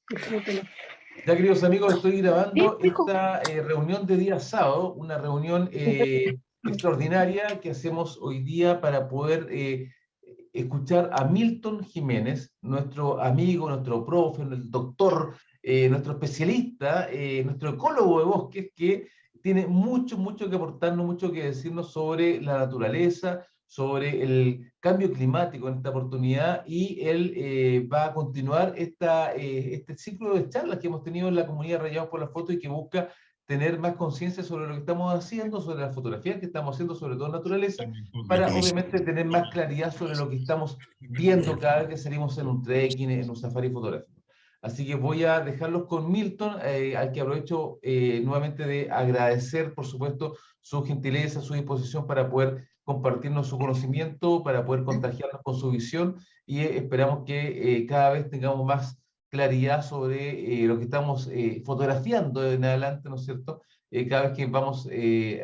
Disfrútelo. Ya, queridos amigos, estoy Sí, grabando pico. esta reunión de día sábado, una reunión extraordinaria que hacemos hoy día para poder escuchar a Milton Jiménez, nuestro amigo, nuestro profe, el doctor, nuestro especialista, nuestro ecólogo de bosques, que tiene mucho, mucho que aportarnos, mucho que decirnos sobre la naturaleza, sobre el cambio climático en esta oportunidad, y él va a continuar este ciclo de charlas que hemos tenido en la comunidad Rayados por la Foto y que busca tener más conciencia sobre lo que estamos haciendo, sobre las fotografías que estamos haciendo, sobre todo naturaleza, para obviamente tener más claridad sobre lo que estamos viendo cada vez que salimos en un trekking, en un safari fotográfico. Así que voy a dejarlos con Milton, al que aprovecho nuevamente de agradecer, por supuesto, su gentileza, su disposición para poder compartirnos su conocimiento, para poder contagiarnos con su visión, y esperamos que cada vez tengamos más claridad sobre lo que estamos fotografiando en adelante, ¿no es cierto? Cada vez que vamos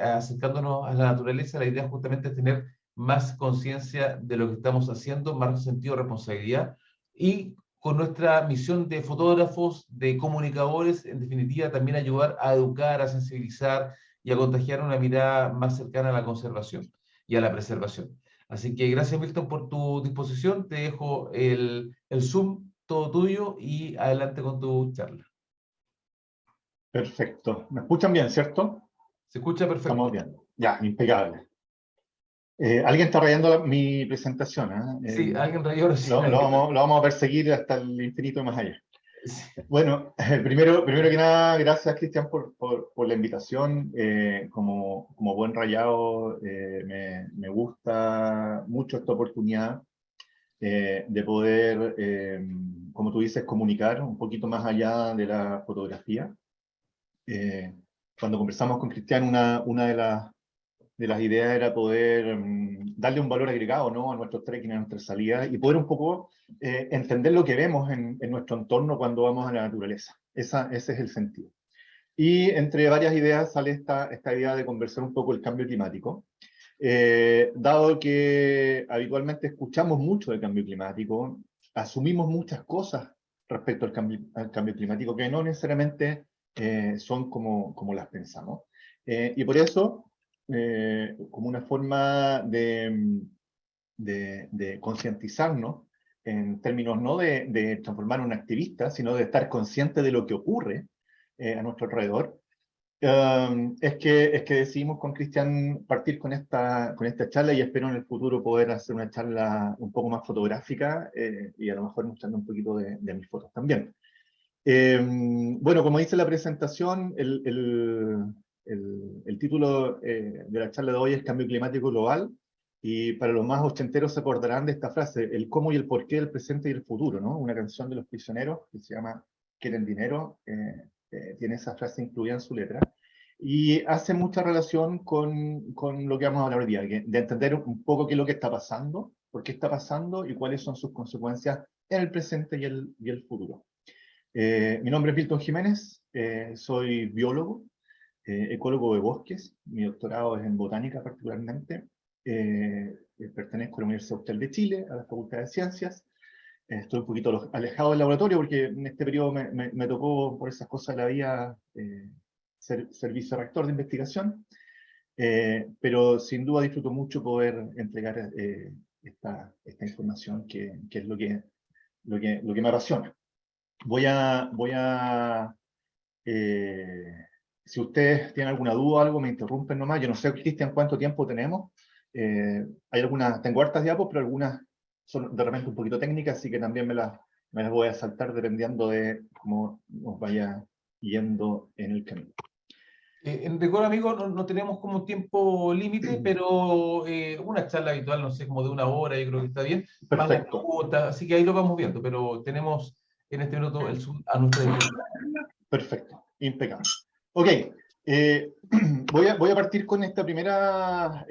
acercándonos a la naturaleza, la idea justamente es tener más conciencia de lo que estamos haciendo, más sentido de responsabilidad, y con nuestra misión de fotógrafos, de comunicadores, en definitiva, también ayudar a educar, a sensibilizar y a contagiar una mirada más cercana a la conservación y a la preservación. Así que gracias, Milton, por tu disposición. Te dejo el Zoom todo tuyo y adelante con tu charla. Perfecto. ¿Me escuchan bien, cierto? Se escucha Estamos perfecto. bien. Ya, impecable. Alguien está rayando mi presentación, ¿eh? Sí, alguien rayó Lo vamos a perseguir hasta el infinito y más allá. Sí. Bueno, primero que nada, gracias, Cristian, por la invitación. Como buen rayado, me gusta mucho esta oportunidad de poder, como tú dices, comunicar un poquito más allá de la fotografía. Cuando conversamos con Cristian, una de las ideas era poder darle un valor agregado, ¿no?, a nuestros trekking, a nuestras salidas, y poder un poco entender lo que vemos en nuestro entorno cuando vamos a la naturaleza. Ese es el sentido. Y entre varias ideas sale esta idea de conversar un poco el cambio climático. Dado que habitualmente escuchamos mucho del cambio climático, asumimos muchas cosas respecto al cambio climático que no necesariamente son como las pensamos. Y por eso, como una forma de concientizarnos, en términos no de transformar en un activista, sino de estar consciente de lo que ocurre a nuestro alrededor, es que decidimos con Cristian partir con esta charla, y espero en el futuro poder hacer una charla un poco más fotográfica y a lo mejor mostrando un poquito de mis fotos también. Bueno, como dice la presentación, el título de la charla de hoy es Cambio Climático Global, y para los más ochenteros se acordarán de esta frase, el cómo y el por qué, el presente y el futuro, ¿no? Una canción de Los Prisioneros que se llama Quieren Dinero, tiene esa frase incluida en su letra, y hace mucha relación con lo que vamos a hablar hoy día, de entender un poco qué es lo que está pasando, por qué está pasando y cuáles son sus consecuencias en el presente y el futuro. Mi nombre es Milton Jiménez, soy biólogo, ecólogo de bosques, mi doctorado es en botánica particularmente, pertenezco a la Universidad Austral de Chile, a la Facultad de Ciencias. Estoy un poquito alejado del laboratorio porque en este periodo me tocó, por esas cosas de la vida, ser vicerrector de investigación, pero sin duda disfruto mucho poder entregar esta información que es lo que me apasiona. Si ustedes tienen alguna duda o algo, me interrumpen nomás. Yo no sé, Cristian, cuánto tiempo tenemos. Tengo hartas diapos, pero algunas son de repente un poquito técnicas, así que también me las voy a saltar dependiendo de cómo nos vaya yendo en el camino. En rigor, amigo, no tenemos como un tiempo límite, pero una charla habitual, no sé, como de una hora, yo creo que está bien. Más las Perfecto. preguntas, así que ahí lo vamos viendo, pero tenemos en este minuto el Zoom a nuestra disposición. Perfecto, impecable. Ok, voy a partir con esta primera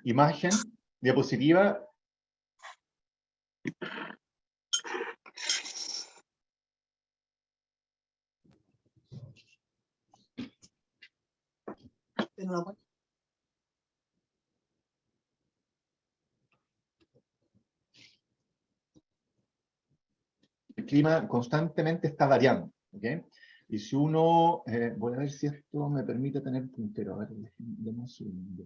imagen, diapositiva. clima constantemente está variando. ¿Okay? Y si uno, voy a ver si esto me permite tener puntero, a ver, déjame un segundo.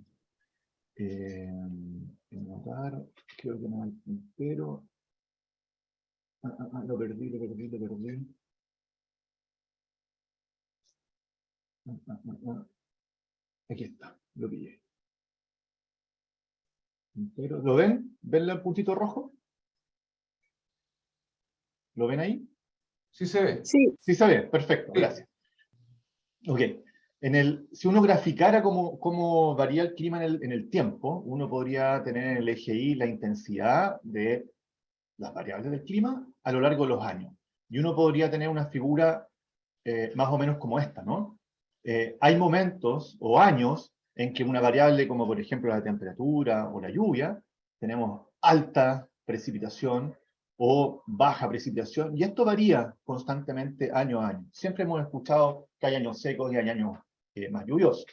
Anotar, creo que no hay puntero. Lo perdí. Aquí está, lo pillé. Puntero. ¿Lo ven? ¿Ven el puntito rojo? ¿Lo ven ahí? Sí se ve. Sí. Sí se ve, perfecto, Sí. gracias. Ok. Si uno graficara cómo varía el clima en el tiempo, uno podría tener en el eje Y la intensidad de las variables del clima a lo largo de los años. Y uno podría tener una figura más o menos como esta, ¿no? Hay momentos o años en que una variable como por ejemplo la temperatura o la lluvia, tenemos alta precipitación o baja precipitación, y esto varía constantemente año a año. Siempre hemos escuchado que hay años secos y hay años más lluviosos.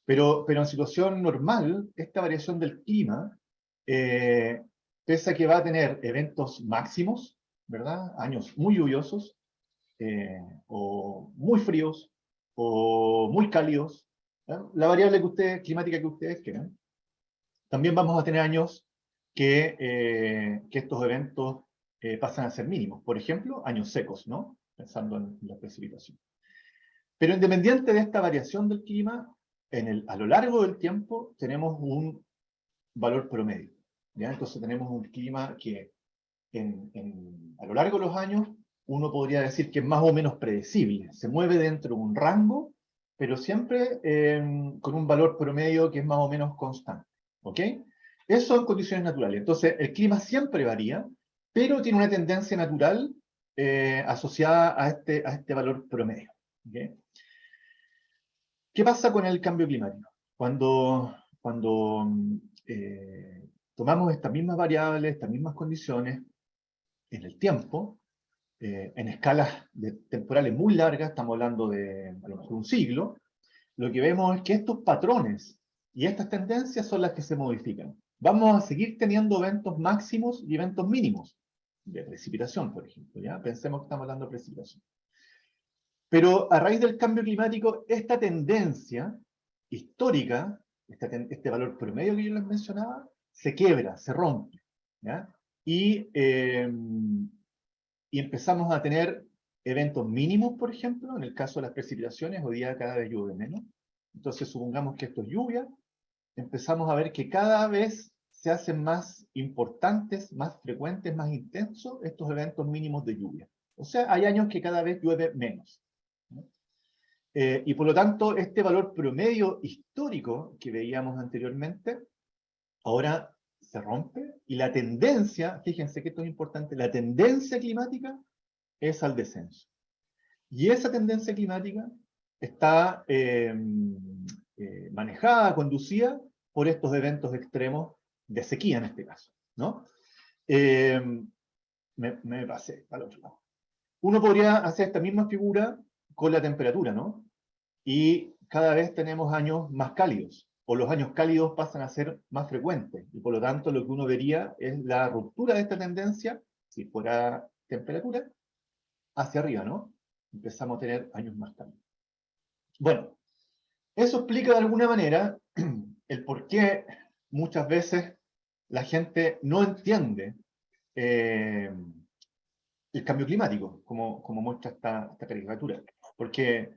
Pero en situación normal, esta variación del clima, pese a que va a tener eventos máximos, ¿verdad? Años muy lluviosos, o muy fríos, o muy cálidos, ¿verdad? La variable climática que ustedes quieran. También vamos a tener años que estos eventos pasan a ser mínimos. Por ejemplo, años secos, ¿no? Pensando en la precipitación. Pero independiente de esta variación del clima, a lo largo del tiempo tenemos un valor promedio. ¿Ya? Entonces tenemos un clima que a lo largo de los años uno podría decir que es más o menos predecible. Se mueve dentro de un rango, pero siempre con un valor promedio que es más o menos constante. ¿Ok? Eso son condiciones naturales. Entonces el clima siempre varía, pero tiene una tendencia natural asociada a este valor promedio. ¿Okay? ¿Qué pasa con el cambio climático? Cuando tomamos estas mismas variables, estas mismas condiciones, en el tiempo, en escalas temporales muy largas, estamos hablando de a lo mejor un siglo, lo que vemos es que estos patrones y estas tendencias son las que se modifican. Vamos a seguir teniendo eventos máximos y eventos mínimos, de precipitación, por ejemplo. ¿Ya? Pensemos que estamos hablando de precipitación. Pero a raíz del cambio climático, esta tendencia histórica, este valor promedio que yo les mencionaba, se quiebra, se rompe. ¿Ya? Y empezamos a tener eventos mínimos, por ejemplo, en el caso de las precipitaciones, hoy día cada vez llueve menos. Entonces, supongamos que esto es lluvia, empezamos a ver que cada vez se hacen más importantes, más frecuentes, más intensos estos eventos mínimos de lluvia. O sea, hay años que cada vez llueve menos. Y por lo tanto, este valor promedio histórico que veíamos anteriormente, ahora se rompe, y la tendencia, fíjense que esto es importante, la tendencia climática es al descenso. Y esa tendencia climática está manejada, conducida por estos eventos extremos de sequía en este caso, ¿no? Me pasé al otro lado. Uno podría hacer esta misma figura con la temperatura, ¿no? Y cada vez tenemos años más cálidos, o los años cálidos pasan a ser más frecuentes, y por lo tanto lo que uno vería es la ruptura de esta tendencia, si fuera temperatura, hacia arriba, ¿no? Empezamos a tener años más cálidos. Bueno, eso explica de alguna manera el por qué muchas veces la gente no entiende el cambio climático, como muestra esta caricatura. Porque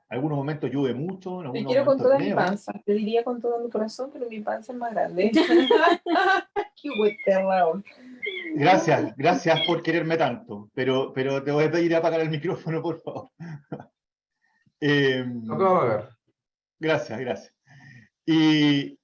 algunos momentos llueve mucho, en Te algunos quiero con momentos toda mi nieva. panza. Te diría con todo mi corazón, pero mi panza es más grande. Qué huete, Raúl. Gracias por quererme tanto, pero te voy a pedir apagar el micrófono, por favor. Lo acabo de ver. Gracias. Y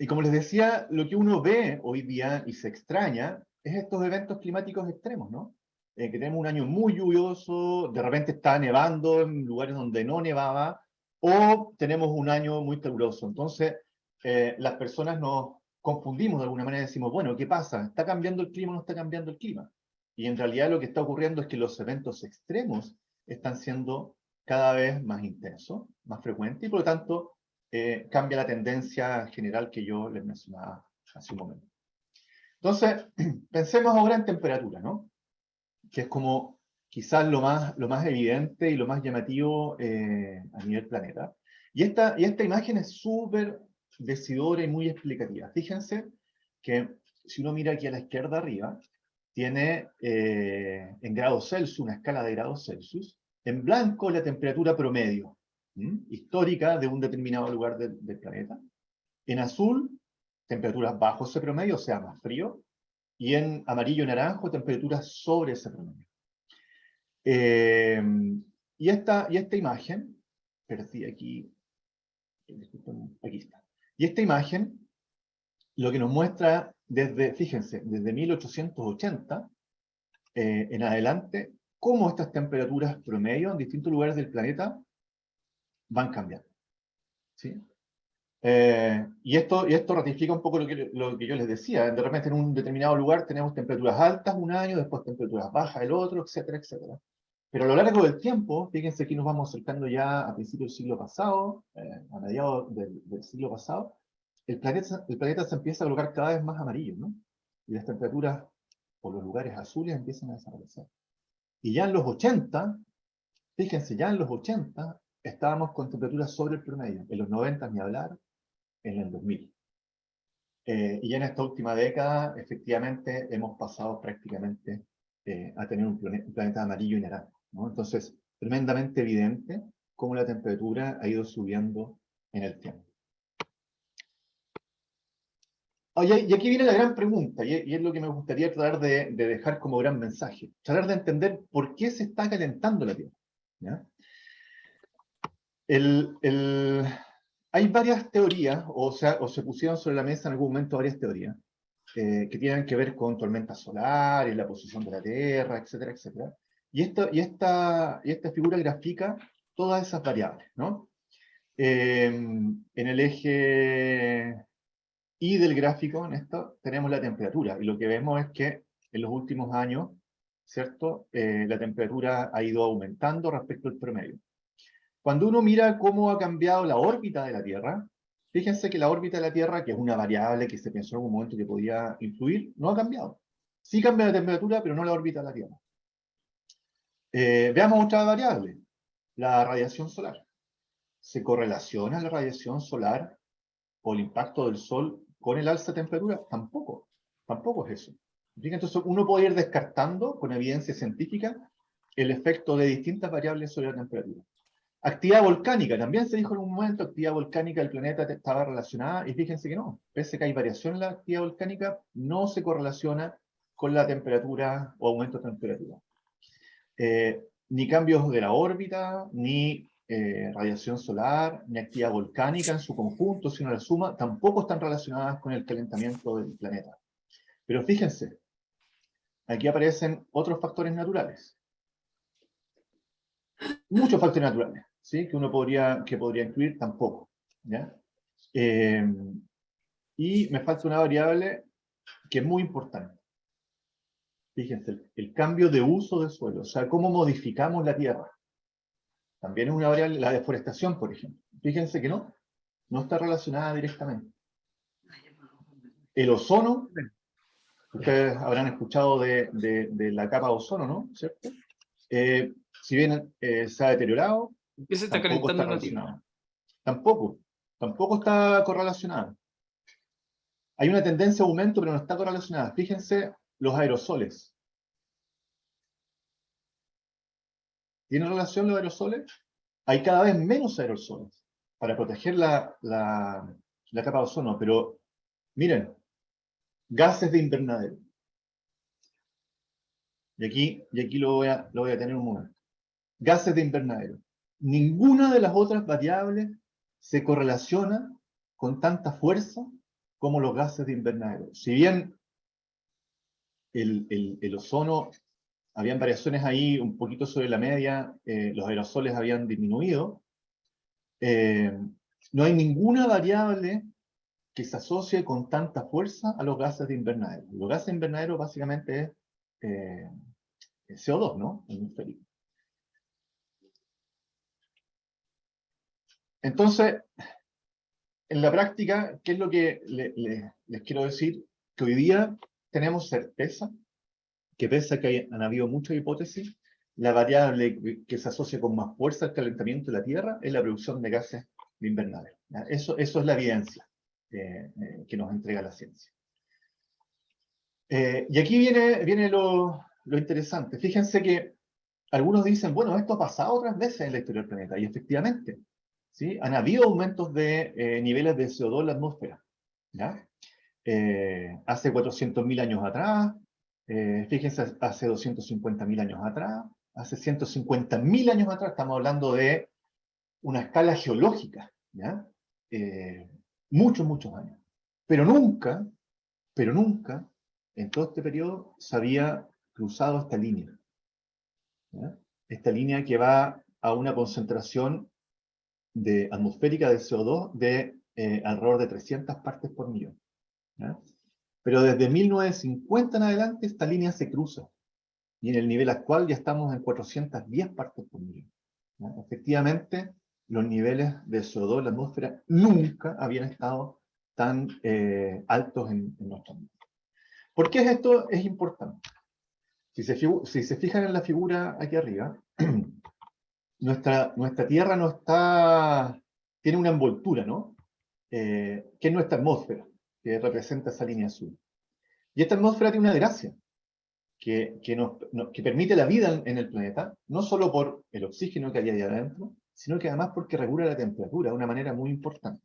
como les decía, lo que uno ve hoy día y se extraña es estos eventos climáticos extremos, ¿no? Que tenemos un año muy lluvioso, de repente está nevando en lugares donde no nevaba, o tenemos un año muy caluroso. Entonces, las personas nos confundimos de alguna manera y decimos, bueno, ¿qué pasa? ¿Está cambiando el clima o no está cambiando el clima? Y en realidad lo que está ocurriendo es que los eventos extremos están siendo cada vez más intensos, más frecuentes, y por lo tanto cambia la tendencia general que yo les mencionaba hace un momento. Entonces, pensemos ahora en temperatura, ¿no? Que es como quizás lo más evidente y lo más llamativo a nivel planeta. Y esta imagen es súper decidora y muy explicativa. Fíjense que si uno mira aquí a la izquierda arriba, tiene en grados Celsius, una escala de grados Celsius, en blanco la temperatura promedio, histórica de un determinado lugar del planeta. En azul, temperaturas bajo ese promedio, o sea, más frío. Y en amarillo y naranjo, temperaturas sobre ese promedio. Y esta imagen, perdí aquí, aquí está. Y esta imagen lo que nos muestra fíjense, desde 1880 en adelante, cómo estas temperaturas promedio en distintos lugares del planeta van cambiando. ¿Sí? Y esto ratifica un poco lo que yo les decía. De repente en un determinado lugar tenemos temperaturas altas un año, después temperaturas bajas el otro, etcétera, etcétera. Pero a lo largo del tiempo, fíjense que nos vamos acercando ya a principios del siglo pasado, a mediados del siglo pasado, el planeta se empieza a colocar cada vez más amarillo, ¿no? Y las temperaturas por los lugares azules empiezan a desaparecer. Y ya en los 80, fíjense, ya en los 80 estábamos con temperaturas sobre el promedio. En los 90 ni hablar, en el 2000. Y ya en esta última década, efectivamente, hemos pasado prácticamente a tener un planeta amarillo y naranjo, ¿no? Entonces, tremendamente evidente cómo la temperatura ha ido subiendo en el tiempo. Oye, y aquí viene la gran pregunta, y es lo que me gustaría tratar de dejar como gran mensaje. Tratar de entender por qué se está calentando la Tierra, ¿ya? Hay varias teorías, o se pusieron sobre la mesa en algún momento varias teorías, que tienen que ver con tormentas solares, la posición de la Tierra, etcétera, etcétera. Y esta figura grafica todas esas variables, ¿no? En el eje Y del gráfico, en esto, tenemos la temperatura, y lo que vemos es que en los últimos años, ¿cierto? La temperatura ha ido aumentando respecto al promedio. Cuando uno mira cómo ha cambiado la órbita de la Tierra, fíjense que la órbita de la Tierra, que es una variable que se pensó en algún momento que podía influir, no ha cambiado. Sí cambia la temperatura, pero no la órbita de la Tierra. Veamos otra variable, la radiación solar. ¿Se correlaciona la radiación solar o el impacto del Sol con el alza de temperatura? Tampoco. Tampoco es eso. Entonces uno puede ir descartando con evidencia científica el efecto de distintas variables sobre la temperatura. Actividad volcánica, también se dijo en un momento, actividad volcánica del planeta estaba relacionada, y fíjense que no, pese a que hay variación en la actividad volcánica, no se correlaciona con la temperatura o aumento de temperatura. Ni cambios de la órbita, ni radiación solar, ni actividad volcánica en su conjunto, si uno la suma, tampoco están relacionadas con el calentamiento del planeta. Pero fíjense, aquí aparecen otros factores naturales. Muchos factores naturales, ¿sí? Que podría incluir tampoco, ¿ya? Y me falta una variable que es muy importante. Fíjense, el cambio de uso del suelo, o sea, cómo modificamos la tierra. También es una variable, la deforestación, por ejemplo. Fíjense que no está relacionada directamente. El ozono, ustedes habrán escuchado de la capa de ozono, ¿no? ¿Cierto? Si bien se ha deteriorado, ¿Qué se está tampoco está calentando en la Tierra? relacionado. Tampoco está correlacionada. Hay una tendencia a aumento, pero no está correlacionada. Fíjense los aerosoles. ¿Tienen relación los aerosoles? Hay cada vez menos aerosoles para proteger la capa de ozono, pero miren, gases de invernadero. Y aquí lo voy a tener un momento. Gases de invernadero. Ninguna de las otras variables se correlaciona con tanta fuerza como los gases de invernadero. Si bien el ozono, habían variaciones ahí un poquito sobre la media, los aerosoles habían disminuido, no hay ninguna variable que se asocie con tanta fuerza a los gases de invernadero. Los gases de invernadero básicamente es CO2, ¿no? Atmosférico. Entonces, en la práctica, ¿qué es lo que les quiero decir? Que hoy día tenemos certeza que pese a que han habido muchas hipótesis, la variable que se asocia con más fuerza al calentamiento de la Tierra es la producción de gases de invernadero. Eso es la evidencia que nos entrega la ciencia. Y aquí viene lo interesante. Fíjense que algunos dicen, bueno, esto ha pasado otras veces en la historia del planeta, y efectivamente, ¿sí? Han habido aumentos de niveles de CO2 en la atmósfera, ¿ya? Hace 400.000 años atrás, fíjense, hace 250.000 años atrás, hace 150.000 años atrás, estamos hablando de una escala geológica, ¿ya? Muchos, muchos años. Pero nunca, en todo este periodo, se había cruzado esta línea, ¿ya? Esta línea que va a una concentración atmosférica de CO2 de alrededor de 300 partes por millón, ¿ya? Pero desde 1950 en adelante esta línea se cruza, y en el nivel actual ya estamos en 410 partes por millón, ¿ya? Efectivamente, los niveles de CO2 en la atmósfera nunca habían estado tan altos en nuestra atmósfera. ¿Por qué esto es importante? Si se fijan en la figura aquí arriba, nuestra Tierra no está, tiene una envoltura, ¿no? Que es nuestra atmósfera, que representa esa línea azul. Y esta atmósfera tiene una gracia, que permite la vida en el planeta, no solo por el oxígeno que hay ahí adentro, sino que además porque regula la temperatura de una manera muy importante.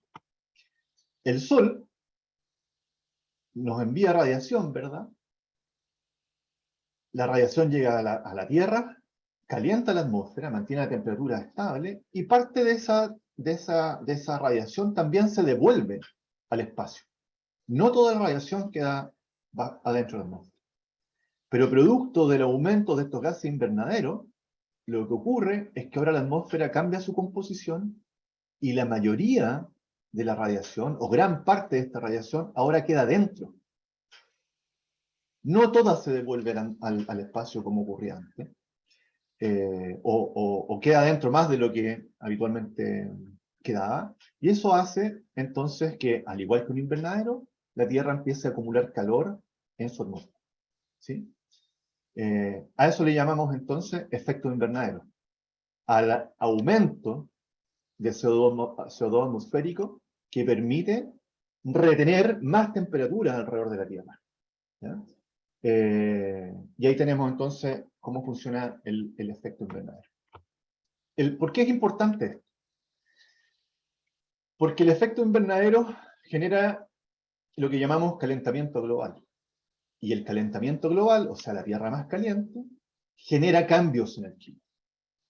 El Sol nos envía radiación, ¿verdad? La radiación llega a la Tierra, calienta la atmósfera, mantiene la temperatura estable, y parte de esa radiación también se devuelve al espacio. No toda la radiación va adentro de la atmósfera. Pero producto del aumento de estos gases invernaderos, lo que ocurre es que ahora la atmósfera cambia su composición y la mayoría de la radiación, o gran parte de esta radiación, ahora queda dentro. No todas se devuelven al espacio como ocurría antes, o queda dentro más de lo que habitualmente quedaba, y eso hace entonces que, al igual que un invernadero, la Tierra empiece a acumular calor en su atmósfera, ¿sí? A eso le llamamos entonces efecto invernadero, al aumento de CO2 atmosférico que permite retener más temperatura alrededor de la Tierra, ¿ya? Y ahí tenemos entonces cómo funciona el efecto invernadero. ¿Por qué es importante esto? Porque el efecto invernadero genera lo que llamamos calentamiento global. Y el calentamiento global, o sea, la Tierra más caliente, genera cambios en el clima,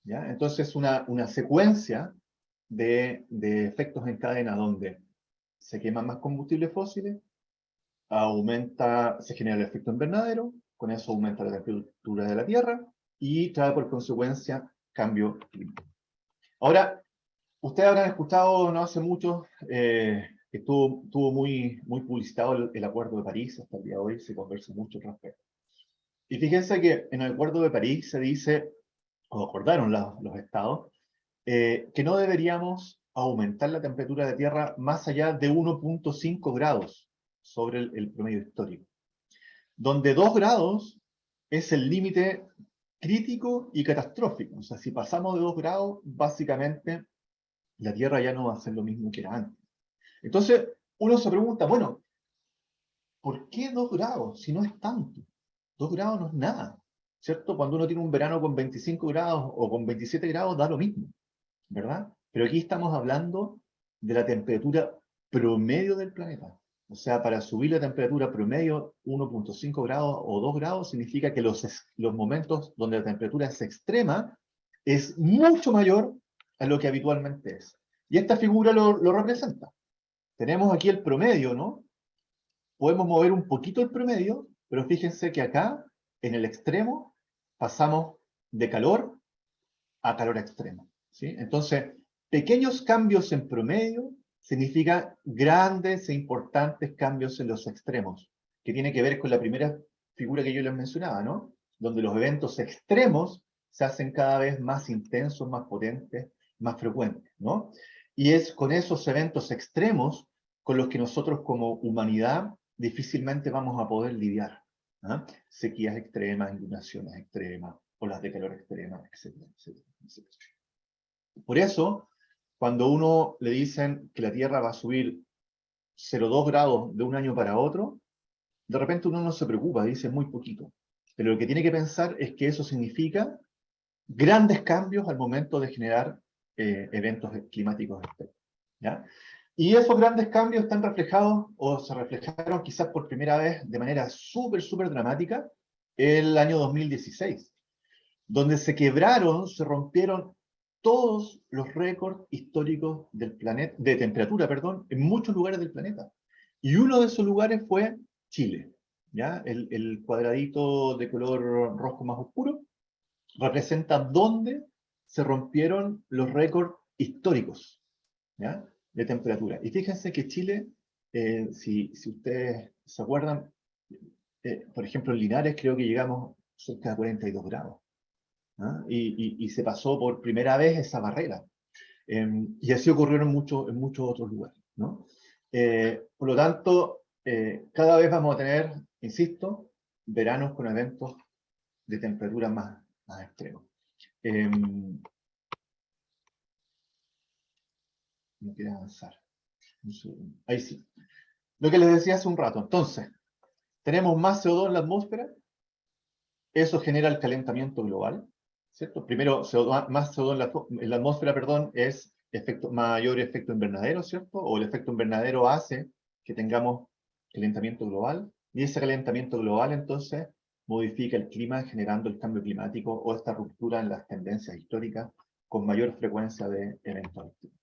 ¿ya? Entonces, una secuencia de efectos en cadena donde se queman más combustibles fósiles, se genera el efecto invernadero, con eso aumenta la temperatura de la Tierra y trae por consecuencia cambio climático. Ahora, ustedes habrán escuchado no hace mucho que estuvo muy publicitado el Acuerdo de París. Hasta el día de hoy se conversa mucho al respecto. Y fíjense que en el Acuerdo de París se dice, o acordaron los estados, que no deberíamos aumentar la temperatura de Tierra más allá de 1.5 grados sobre el promedio histórico, donde 2 grados es el límite crítico y catastrófico. O sea, si pasamos de 2 grados, básicamente la Tierra ya no va a ser lo mismo que era antes. Entonces, uno se pregunta, bueno, ¿por qué 2 grados si no es tanto? 2 grados no es nada, ¿cierto? Cuando uno tiene un verano con 25 grados o con 27 grados, da lo mismo, ¿verdad? Pero aquí estamos hablando de la temperatura promedio del planeta. O sea, para subir la temperatura promedio 1.5 grados o 2 grados significa que los momentos donde la temperatura es extrema es mucho mayor a lo que habitualmente es. Y esta figura lo representa. Tenemos aquí el promedio, ¿no? Podemos mover un poquito el promedio, pero fíjense que acá, en el extremo, pasamos de calor a calor extremo, ¿sí? Entonces, pequeños cambios en promedio significa grandes e importantes cambios en los extremos, que tiene que ver con la primera figura que yo les mencionaba, ¿no? Donde los eventos extremos se hacen cada vez más intensos, más potentes, más frecuentes, ¿no? Y es con esos eventos extremos con los que nosotros como humanidad difícilmente vamos a poder lidiar, ¿ah? Sequías extremas, inundaciones extremas, olas de calor extremas, etcétera, etcétera, etcétera. Por eso, cuando uno le dicen que la Tierra va a subir 0,2 grados de un año para otro, de repente uno no se preocupa, dice muy poquito. Pero lo que tiene que pensar es que eso significa grandes cambios al momento de generar eventos climáticos extremos, ¿ya? Y esos grandes cambios están reflejados, o se reflejaron quizás por primera vez de manera súper, súper dramática, el año 2016, donde se quebraron, se rompieron todos los récords históricos del planeta, de temperatura, perdón, en muchos lugares del planeta. Y uno de esos lugares fue Chile, ¿ya? El cuadradito de color rojo más oscuro representa dónde se rompieron los récords históricos, ¿ya? De temperatura. Y fíjense que Chile, si ustedes se acuerdan, por ejemplo en Linares creo que llegamos cerca de 42 grados. ¿Ah? Y se pasó por primera vez esa barrera. Y así ocurrió en muchos otros lugares, ¿no? Por lo tanto, cada vez vamos a tener, insisto, veranos con eventos de temperatura más extremos. No quiero avanzar. Ahí sí. Lo que les decía hace un rato. Entonces, tenemos más CO2 en la atmósfera. Eso genera el calentamiento global, ¿cierto? Primero, más CO2 en la atmósfera, perdón, es mayor efecto invernadero, ¿cierto? O el efecto invernadero hace que tengamos calentamiento global, y ese calentamiento global, entonces, modifica el clima, generando el cambio climático o esta ruptura en las tendencias históricas con mayor frecuencia de eventos extremos.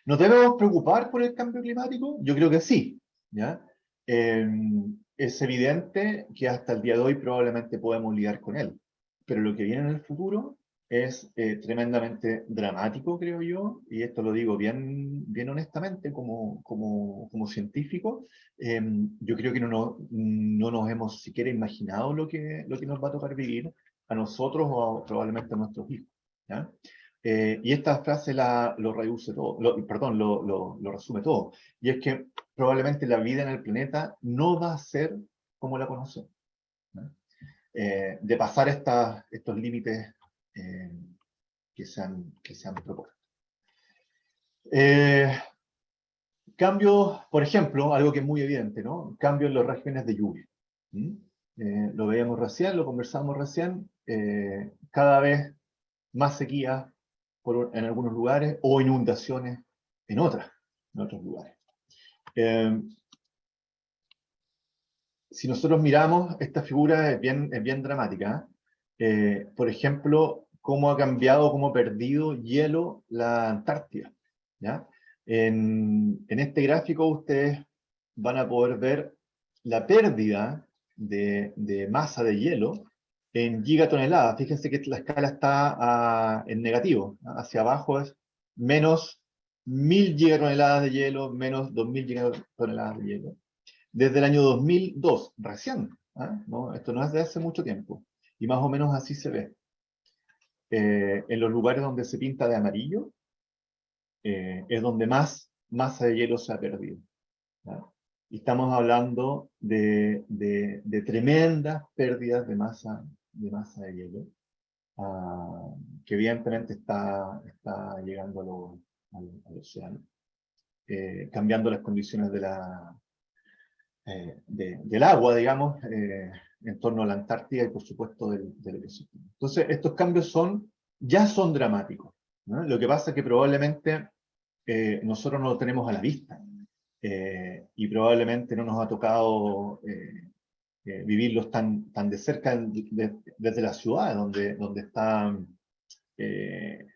¿Nos debemos preocupar por el cambio climático? Yo creo que sí, ¿ya? Es evidente que hasta el día de hoy probablemente podemos lidiar con él, pero lo que viene en el futuro es tremendamente dramático, creo yo, y esto lo digo bien honestamente como científico. Yo creo que no nos hemos siquiera imaginado lo que nos va a tocar vivir a nosotros o probablemente a nuestros hijos, ¿ya? Y esta frase lo reduce todo, lo resume todo. Y es que probablemente la vida en el planeta no va a ser como la conocemos, ¿no? De pasar estos límites que se han propuesto. Cambios, por ejemplo, algo que es muy evidente, ¿no? Cambio en los regímenes de lluvia. Lo veíamos recién, lo conversamos recién, cada vez más sequía en algunos lugares o inundaciones en otros lugares. Si nosotros miramos, esta figura es bien dramática. Por ejemplo, cómo ha cambiado, cómo ha perdido hielo la Antártida, ¿ya? En este gráfico ustedes van a poder ver la pérdida de masa de hielo en gigatoneladas. Fíjense que la escala está en negativo, ¿no? Hacia abajo es menos 1000 gigatoneladas de hielo, menos 2000 gigatoneladas de hielo. Desde el año 2002, recién, ¿no? Esto no es de hace mucho tiempo, y más o menos así se ve. En los lugares donde se pinta de amarillo, es donde más masa de hielo se ha perdido, ¿no? Y estamos hablando de tremendas pérdidas de masa de hielo, que evidentemente está llegando al océano, cambiando las condiciones del agua, digamos, en torno a la Antártida y por supuesto del ecosistema. Entonces, estos cambios ya son dramáticos, ¿no? Lo que pasa es que probablemente nosotros no lo tenemos a la vista, y probablemente no nos ha tocado vivirlos tan de cerca desde la ciudad, donde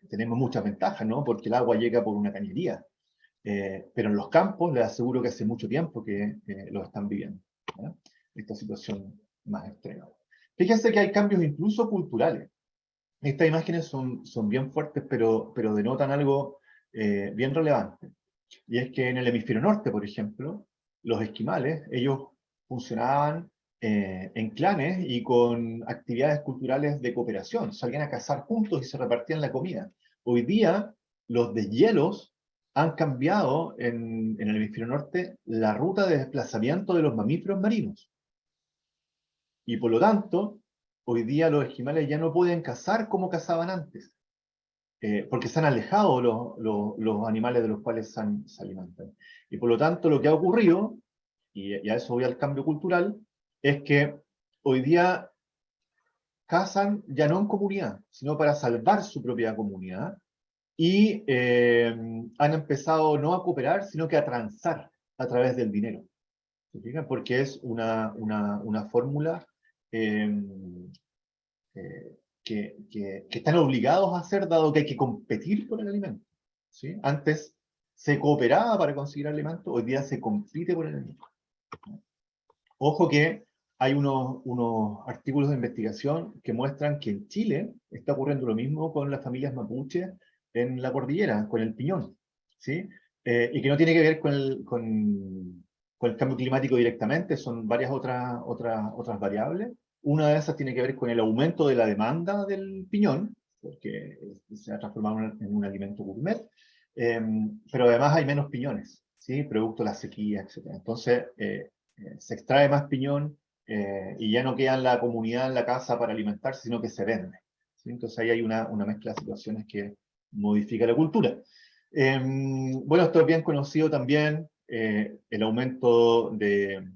tenemos muchas ventajas, ¿no? Porque el agua llega por una cañería. Pero en los campos les aseguro que hace mucho tiempo que lo están viviendo, ¿no? Esta situación más extrema. Fíjense que hay cambios incluso culturales. Estas imágenes son bien fuertes, pero denotan algo bien relevante. Y es que en el hemisferio norte, por ejemplo, los esquimales, ellos funcionaban en clanes y con actividades culturales de cooperación. Salían a cazar juntos y se repartían la comida. Hoy día, los deshielos han cambiado en el hemisferio norte la ruta de desplazamiento de los mamíferos marinos. Y por lo tanto, hoy día los esquimales ya no pueden cazar como cazaban antes, porque se han alejado los animales de los cuales se alimentan. Y por lo tanto, lo que ha ocurrido, y a eso voy al cambio cultural, es que hoy día cazan ya no en comunidad, sino para salvar su propia comunidad, y han empezado no a cooperar, sino que a transar a través del dinero. ¿Se fijan? Porque es una fórmula que están obligados a hacer, dado que hay que competir por el alimento. ¿Sí? Antes se cooperaba para conseguir alimento, hoy día se compite por el alimento. Ojo que hay unos artículos de investigación que muestran que en Chile está ocurriendo lo mismo con las familias mapuches en la cordillera, con el piñón, ¿sí? Y que no tiene que ver con el cambio climático directamente, son varias otras variables. Una de esas tiene que ver con el aumento de la demanda del piñón, porque se ha transformado en un alimento gourmet, pero además hay menos piñones, ¿sí? Producto de la sequía, etc. Entonces, se extrae más piñón y ya no queda en la comunidad, en la casa para alimentarse, sino que se vende, ¿sí? Entonces ahí hay una mezcla de situaciones que modifica la cultura. Bueno, esto es bien conocido también, el aumento del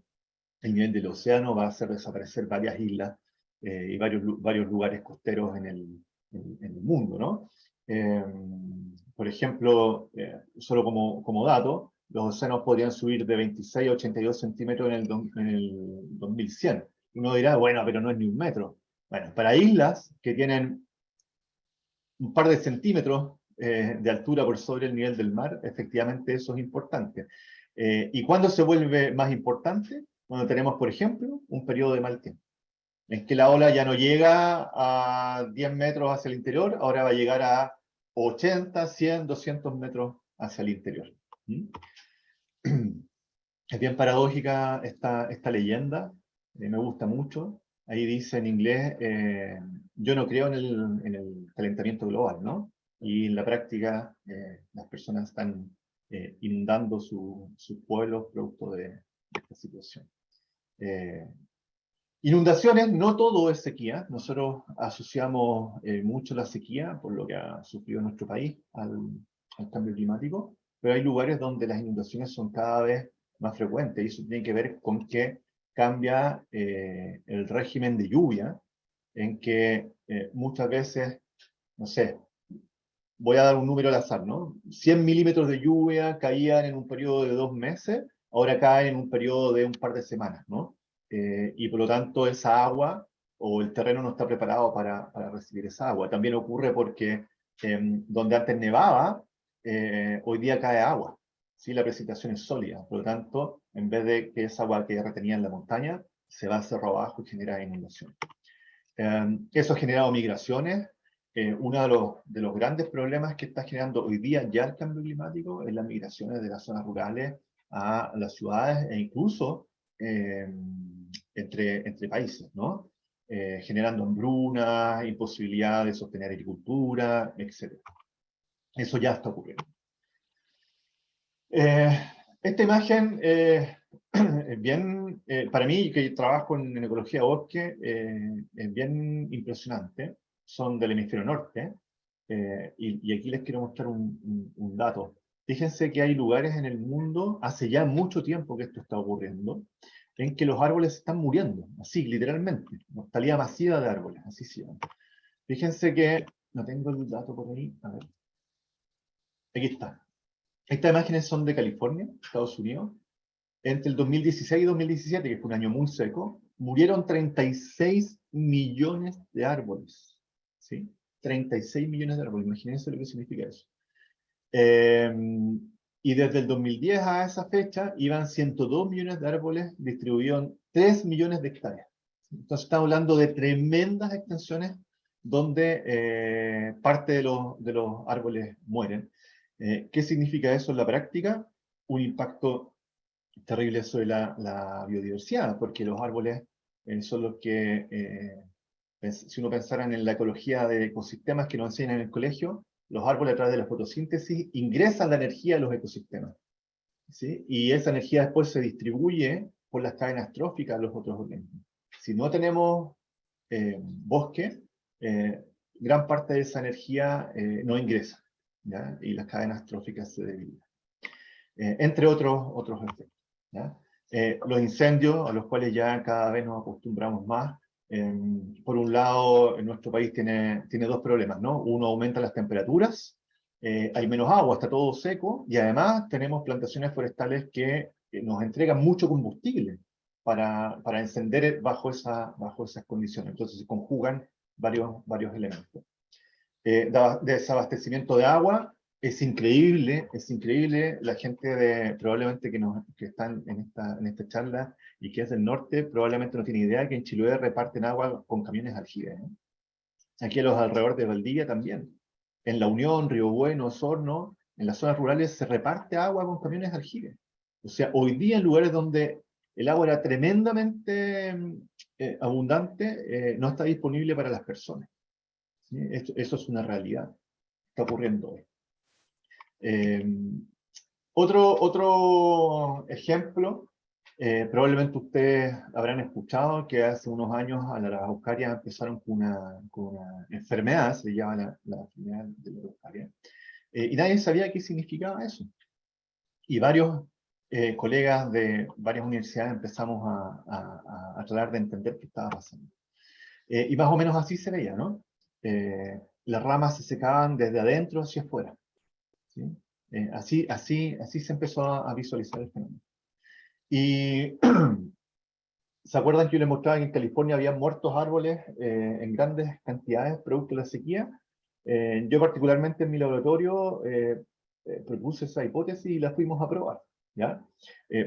nivel del océano va a hacer desaparecer varias islas y varios lugares costeros en el mundo, ¿no? Por ejemplo, solo como dato, los océanos podrían subir de 26 a 82 centímetros en el 2100. Uno dirá, bueno, pero no es ni un metro. Bueno, para islas que tienen un par de centímetros de altura por sobre el nivel del mar, efectivamente eso es importante. ¿Y cuándo se vuelve más importante? Cuando tenemos, por ejemplo, un periodo de mal tiempo. Es que la ola ya no llega a 10 metros hacia el interior, ahora va a llegar a 80, 100, 200 metros hacia el interior. ¿Mm? Es bien paradójica esta leyenda, me gusta mucho. Ahí dice en inglés, yo no creo en el calentamiento global, ¿no? Y en la práctica las personas están inundando sus pueblos producto de esta situación. Inundaciones, no todo es sequía. Nosotros asociamos mucho la sequía, por lo que ha sufrido nuestro país, al cambio climático, pero hay lugares donde las inundaciones son cada vez más frecuentes, y eso tiene que ver con que cambia el régimen de lluvia, en que muchas veces, no sé, voy a dar un número al azar, ¿no? 100 milímetros de lluvia caían en un periodo de 2 meses, ahora caen en un periodo de un par de semanas, ¿no? Y por lo tanto esa agua o el terreno no está preparado para recibir esa agua. También ocurre porque donde antes nevaba, hoy día cae agua, ¿sí? La precipitación es sólida, por lo tanto, en vez de que esa agua que retenía en la montaña, se va hacia abajo y genera inundación. Eso ha generado migraciones. Uno de los grandes problemas que está generando hoy día ya el cambio climático es las migraciones de las zonas rurales a las ciudades e incluso entre países, ¿no? Generando hambrunas, imposibilidad de sostener agricultura, etc. Eso ya está ocurriendo. Esta imagen es bien, para mí, que trabajo en ecología de bosque, es bien impresionante. Son del hemisferio norte, y aquí les quiero mostrar un dato. Fíjense que hay lugares en el mundo, hace ya mucho tiempo que esto está ocurriendo, en que los árboles están muriendo, así, literalmente. Mortalidad masiva de árboles, así se llama. Fíjense que, no tengo el dato por ahí, a ver. Aquí está. Estas imágenes son de California, Estados Unidos. Entre el 2016 y 2017, que fue un año muy seco, murieron 36 millones de árboles. ¿Sí? 36 millones de árboles, imagínense lo que significa eso. Y desde el 2010 a esa fecha, iban 102 millones de árboles distribuidos en 3 millones de hectáreas. Entonces estamos hablando de tremendas extensiones donde parte de los árboles mueren. ¿Qué significa eso en la práctica? Un impacto terrible sobre la biodiversidad, porque los árboles son los que, si uno pensara en la ecología de ecosistemas que nos enseñan en el colegio, los árboles a través de la fotosíntesis ingresan la energía a los ecosistemas, ¿sí? Y esa energía después se distribuye por las cadenas tróficas a los otros organismos. si no tenemos bosque, gran parte de esa energía no ingresa, ¿ya? Y las cadenas tróficas se debilitan. Entre otros efectos, ¿ya? Los incendios, a los cuales ya cada vez nos acostumbramos más. Por un lado, en nuestro país tiene dos problemas, ¿no? Uno, aumenta las temperaturas, hay menos agua, está todo seco, y además tenemos plantaciones forestales que nos entregan mucho combustible para encender bajo esas condiciones. Entonces se conjugan varios elementos. Desabastecimiento de agua, es increíble la gente probablemente que están en esta charla y que es del norte, probablemente no tiene idea que en Chiloé reparten agua con camiones aljibes, ¿no? Aquí a los alrededores de Valdivia también. En La Unión, Río Bueno, Osorno, en las zonas rurales se reparte agua con camiones aljibes. O sea, hoy día en lugares donde el agua era tremendamente abundante, no está disponible para las personas. ¿Sí? Eso es una realidad. Está ocurriendo hoy. Otro ejemplo, probablemente ustedes habrán escuchado que hace unos años a la araucaria empezaron con una enfermedad, se llama la enfermedad de la araucaria, y nadie sabía qué significaba eso. Y varios colegas de varias universidades empezamos a tratar de entender qué estaba pasando. Y más o menos así se veía, ¿no? Las ramas se secaban desde adentro hacia afuera, ¿sí? Así se empezó a visualizar el fenómeno. Y ¿se acuerdan que yo les mostraba que en California había muertos árboles en grandes cantidades producto de la sequía? Yo particularmente en mi laboratorio propuse esa hipótesis y la fuimos a probar, ¿ya?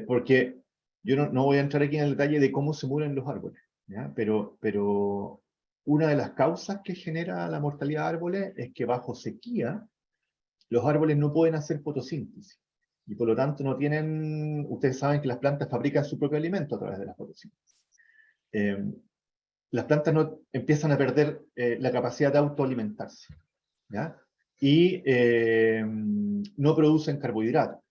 Porque yo no voy a entrar aquí en el detalle de cómo se mueren los árboles, ¿ya? Pero una de las causas que genera la mortalidad de árboles es que bajo sequía los árboles no pueden hacer fotosíntesis. Y por lo tanto no tienen, ustedes saben que las plantas fabrican su propio alimento a través de la fotosíntesis. Las plantas empiezan a perder la capacidad de autoalimentarse, ¿ya? Y no producen carbohidratos.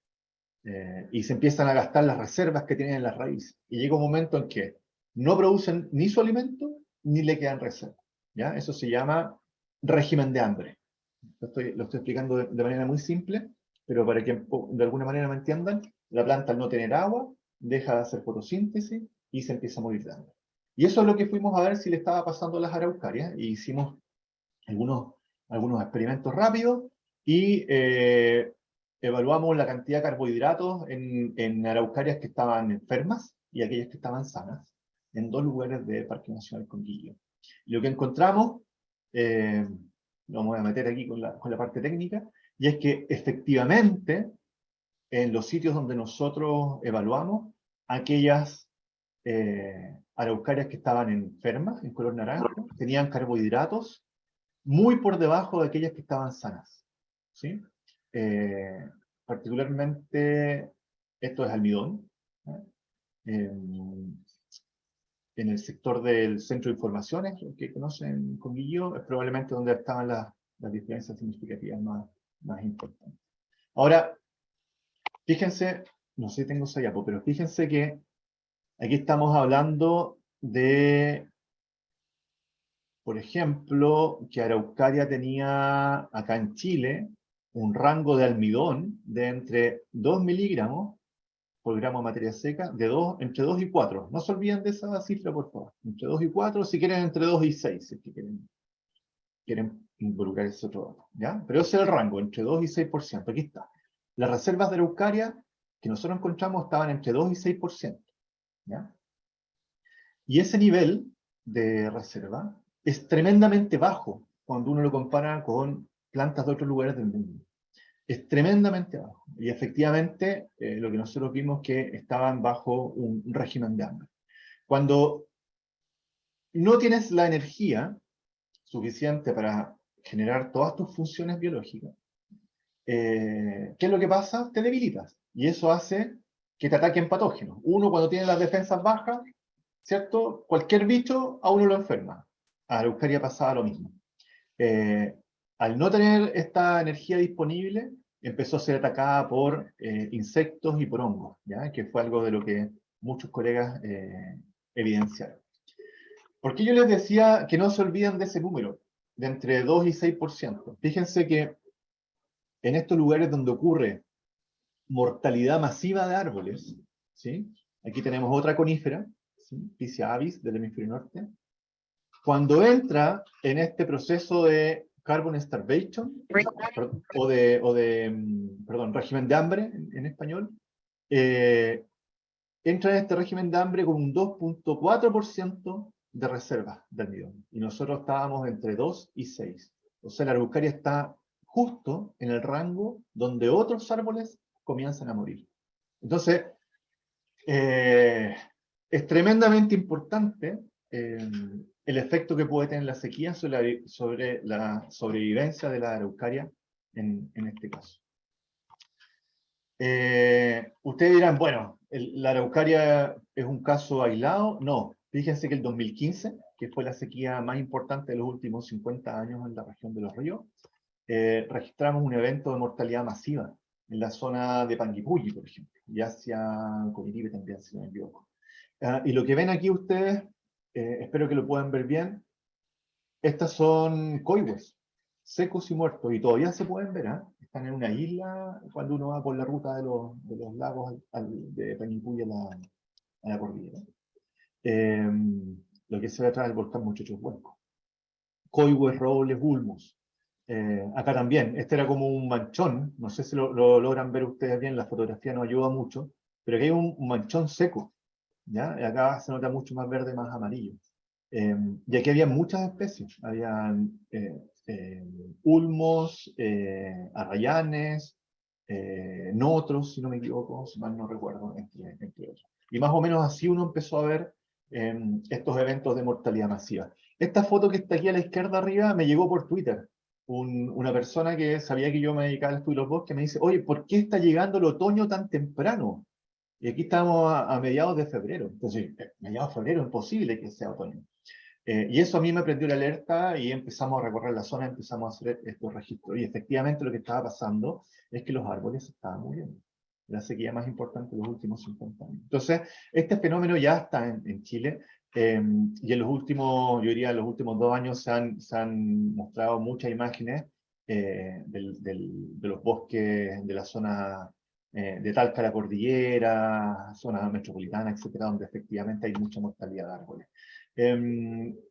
Y se empiezan a gastar las reservas que tienen en las raíces. Y llega un momento en que no producen ni su alimento, ni le quedan reservas, ¿ya? Eso se llama régimen de hambre. Lo estoy explicando de manera muy simple, pero para que de alguna manera me entiendan, la planta al no tener agua, deja de hacer fotosíntesis y se empieza a morir de hambre. Y eso es lo que fuimos a ver si le estaba pasando a las araucarias, y hicimos algunos experimentos rápidos, y evaluamos la cantidad de carbohidratos en araucarias que estaban enfermas y aquellas que estaban sanas, en 2 lugares de Parque Nacional Conguillo. Y lo que encontramos, no me voy a meter aquí con la parte técnica, y es que efectivamente, en los sitios donde nosotros evaluamos, aquellas araucarias que estaban enfermas, en color naranja, tenían carbohidratos muy por debajo de aquellas que estaban sanas, ¿sí? Particularmente, esto es almidón, ¿no? En el sector del centro de informaciones, que conocen Conguillo, es probablemente donde estaban las diferencias significativas más importantes. Ahora, fíjense, no sé si tengo Sayapo, pero fíjense que aquí estamos hablando de, por ejemplo, que Araucaria tenía acá en Chile un rango de almidón de entre 2 miligramos por gramo de materia seca, entre 2 y 4. No se olviden de esa cifra, por favor. Entre 2 y 4, si quieren entre 2 y 6, si quieren involucrar ese otro dato, ¿ya? Pero ese es el rango, entre 2 y 6%. Aquí está. Las reservas de Araucaria que nosotros encontramos estaban entre 2 y 6%, ¿ya? Y ese nivel de reserva es tremendamente bajo cuando uno lo compara con plantas de otros lugares del mundo. Es tremendamente bajo. Y efectivamente, lo que nosotros vimos que estaban bajo un régimen de hambre. Cuando no tienes la energía suficiente para generar todas tus funciones biológicas, ¿qué es lo que pasa? Te debilitas. Y eso hace que te ataquen patógenos. Uno, cuando tiene las defensas bajas, ¿cierto? Cualquier bicho a uno lo enferma. A Araucaria pasaba lo mismo. Al no tener esta energía disponible, empezó a ser atacada por insectos y por hongos, ¿ya? Que fue algo de lo que muchos colegas evidenciaron. ¿Por qué yo les decía que no se olviden de ese número, de entre 2 y 6%? Fíjense que en estos lugares donde ocurre mortalidad masiva de árboles, ¿sí? Aquí tenemos otra conífera, ¿sí? Picia avis del hemisferio norte. Cuando entra en este proceso de carbon starvation, perdón, régimen de hambre en español, entra en este régimen de hambre con un 2.4% de reservas de almidón. Y nosotros estábamos entre 2 y 6. O sea, la araucaria está justo en el rango donde otros árboles comienzan a morir. Entonces, es tremendamente importante el efecto que puede tener la sequía sobre la sobrevivencia de la araucaria en este caso. Ustedes dirán, bueno, ¿la araucaria es un caso aislado? No, fíjense que el 2015, que fue la sequía más importante de los últimos 50 años en la región de Los Ríos, registramos un evento de mortalidad masiva en la zona de Panguipulli, por ejemplo, y hacia Comiribé también, si no me equivoco. Y lo que ven aquí ustedes, espero que lo puedan ver bien, estas son coihues, secos y muertos, y todavía se pueden ver, ¿eh? Están en una isla cuando uno va por la ruta de los lagos de Panguipulli a la cordillera. Lo que se ve atrás del volcán Muchachos Huencos. Coihues, robles, ulmos. Acá también, este era como un manchón, no sé si lo logran ver ustedes bien, la fotografía no ayuda mucho, pero aquí hay un manchón seco, ¿ya? Y acá se nota mucho más verde, más amarillo. Y aquí había muchas especies, habían ulmos, arrayanes, notros, si no me equivoco, si mal no recuerdo, entre otros. Y más o menos así uno empezó a ver estos eventos de mortalidad masiva. Esta foto que está aquí a la izquierda arriba me llegó por Twitter. Una persona que sabía que yo me dedicaba al estudio de los bosques me dice, oye, ¿por qué está llegando el otoño tan temprano? Y aquí estamos a mediados de febrero. Entonces, mediados de febrero, imposible que sea otoño. Y eso a mí me prendió la alerta y empezamos a recorrer la zona, empezamos a hacer estos registros. Y efectivamente lo que estaba pasando es que los árboles se estaban muriendo. La sequía más importante de los últimos 50 años. Entonces, este fenómeno ya está en Chile. Y en los últimos, yo diría, en los últimos 2 años se han mostrado muchas imágenes de los bosques de la zona de Talca, la cordillera, zona metropolitana, etcétera, donde efectivamente hay mucha mortalidad de árboles.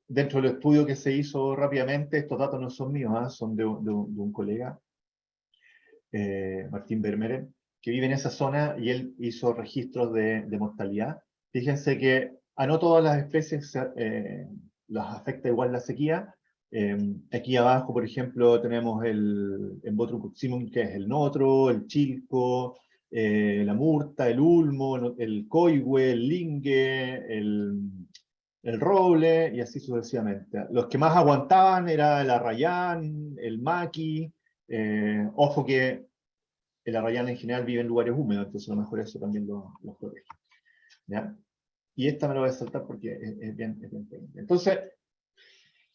Dentro del estudio que se hizo rápidamente, estos datos no son míos, son de un colega, Martín Vermeeren, que vive en esa zona y él hizo registros de mortalidad. Fíjense que a no todas las especies las afecta igual la sequía. Aquí abajo, por ejemplo, tenemos el Botrus buximum, que es el notro, el chilco, la murta, el ulmo, el coihue, el lingue, el roble, y así sucesivamente. Los que más aguantaban era el arrayán, el maqui. Ojo que el arrayán en general vive en lugares húmedos, entonces a lo mejor eso también lo protege. ¿Ya? Y esta me lo voy a saltar porque es bien técnica. Entonces,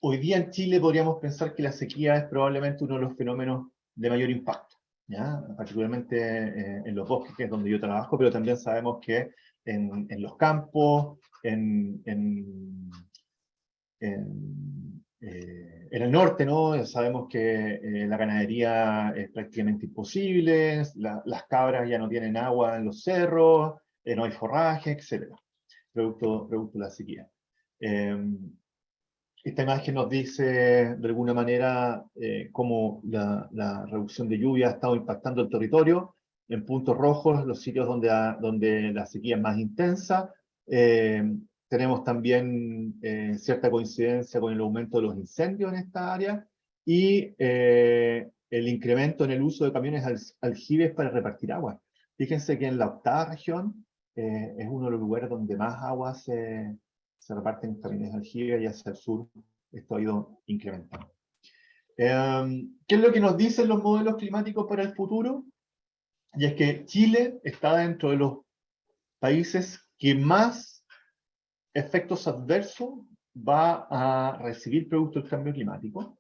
hoy día en Chile podríamos pensar que la sequía es probablemente uno de los fenómenos de mayor impacto, ¿ya? Particularmente en los bosques, que es donde yo trabajo, pero también sabemos que en los campos, en el norte, ¿no? Sabemos que la ganadería es prácticamente imposible, las cabras ya no tienen agua en los cerros, no hay forraje, etc. Producto de la sequía. Esta imagen nos dice de alguna manera cómo la reducción de lluvia ha estado impactando el territorio. En puntos rojos, los sitios donde la sequía es más intensa. Tenemos también cierta coincidencia con el aumento de los incendios en esta área y el incremento en el uso de camiones aljibes para repartir agua. Fíjense que en la octava región es uno de los lugares donde más agua se reparten camiones aljibes y hacia el sur esto ha ido incrementando. ¿Qué es lo que nos dicen los modelos climáticos para el futuro? Y es que Chile está dentro de los países que más efectos adversos va a recibir producto del cambio climático.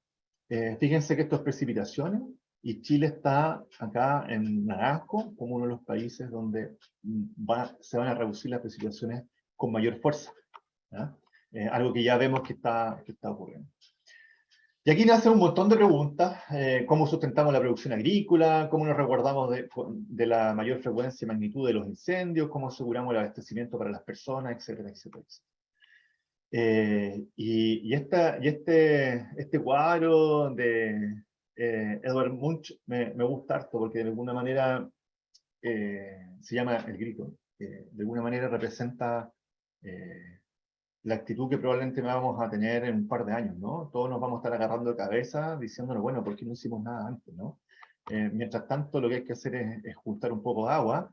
Fíjense que esto es precipitaciones, y Chile está acá en naranjo como uno de los países donde se van a reducir las precipitaciones con mayor fuerza, ¿ya? algo que ya vemos que está ocurriendo. Y aquí nacen un montón de preguntas, cómo sustentamos la producción agrícola, cómo nos resguardamos de la mayor frecuencia y magnitud de los incendios, cómo aseguramos el abastecimiento para las personas, etcétera, etcétera, etcétera. Este cuadro de Edvard Munch me gusta harto, porque de alguna manera se llama El Grito, de alguna manera representa la actitud que probablemente vamos a tener en un par de años, ¿no? Todos nos vamos a estar agarrando de cabeza diciéndonos, bueno, ¿por qué no hicimos nada antes, no? Mientras tanto, lo que hay que hacer es juntar un poco de agua,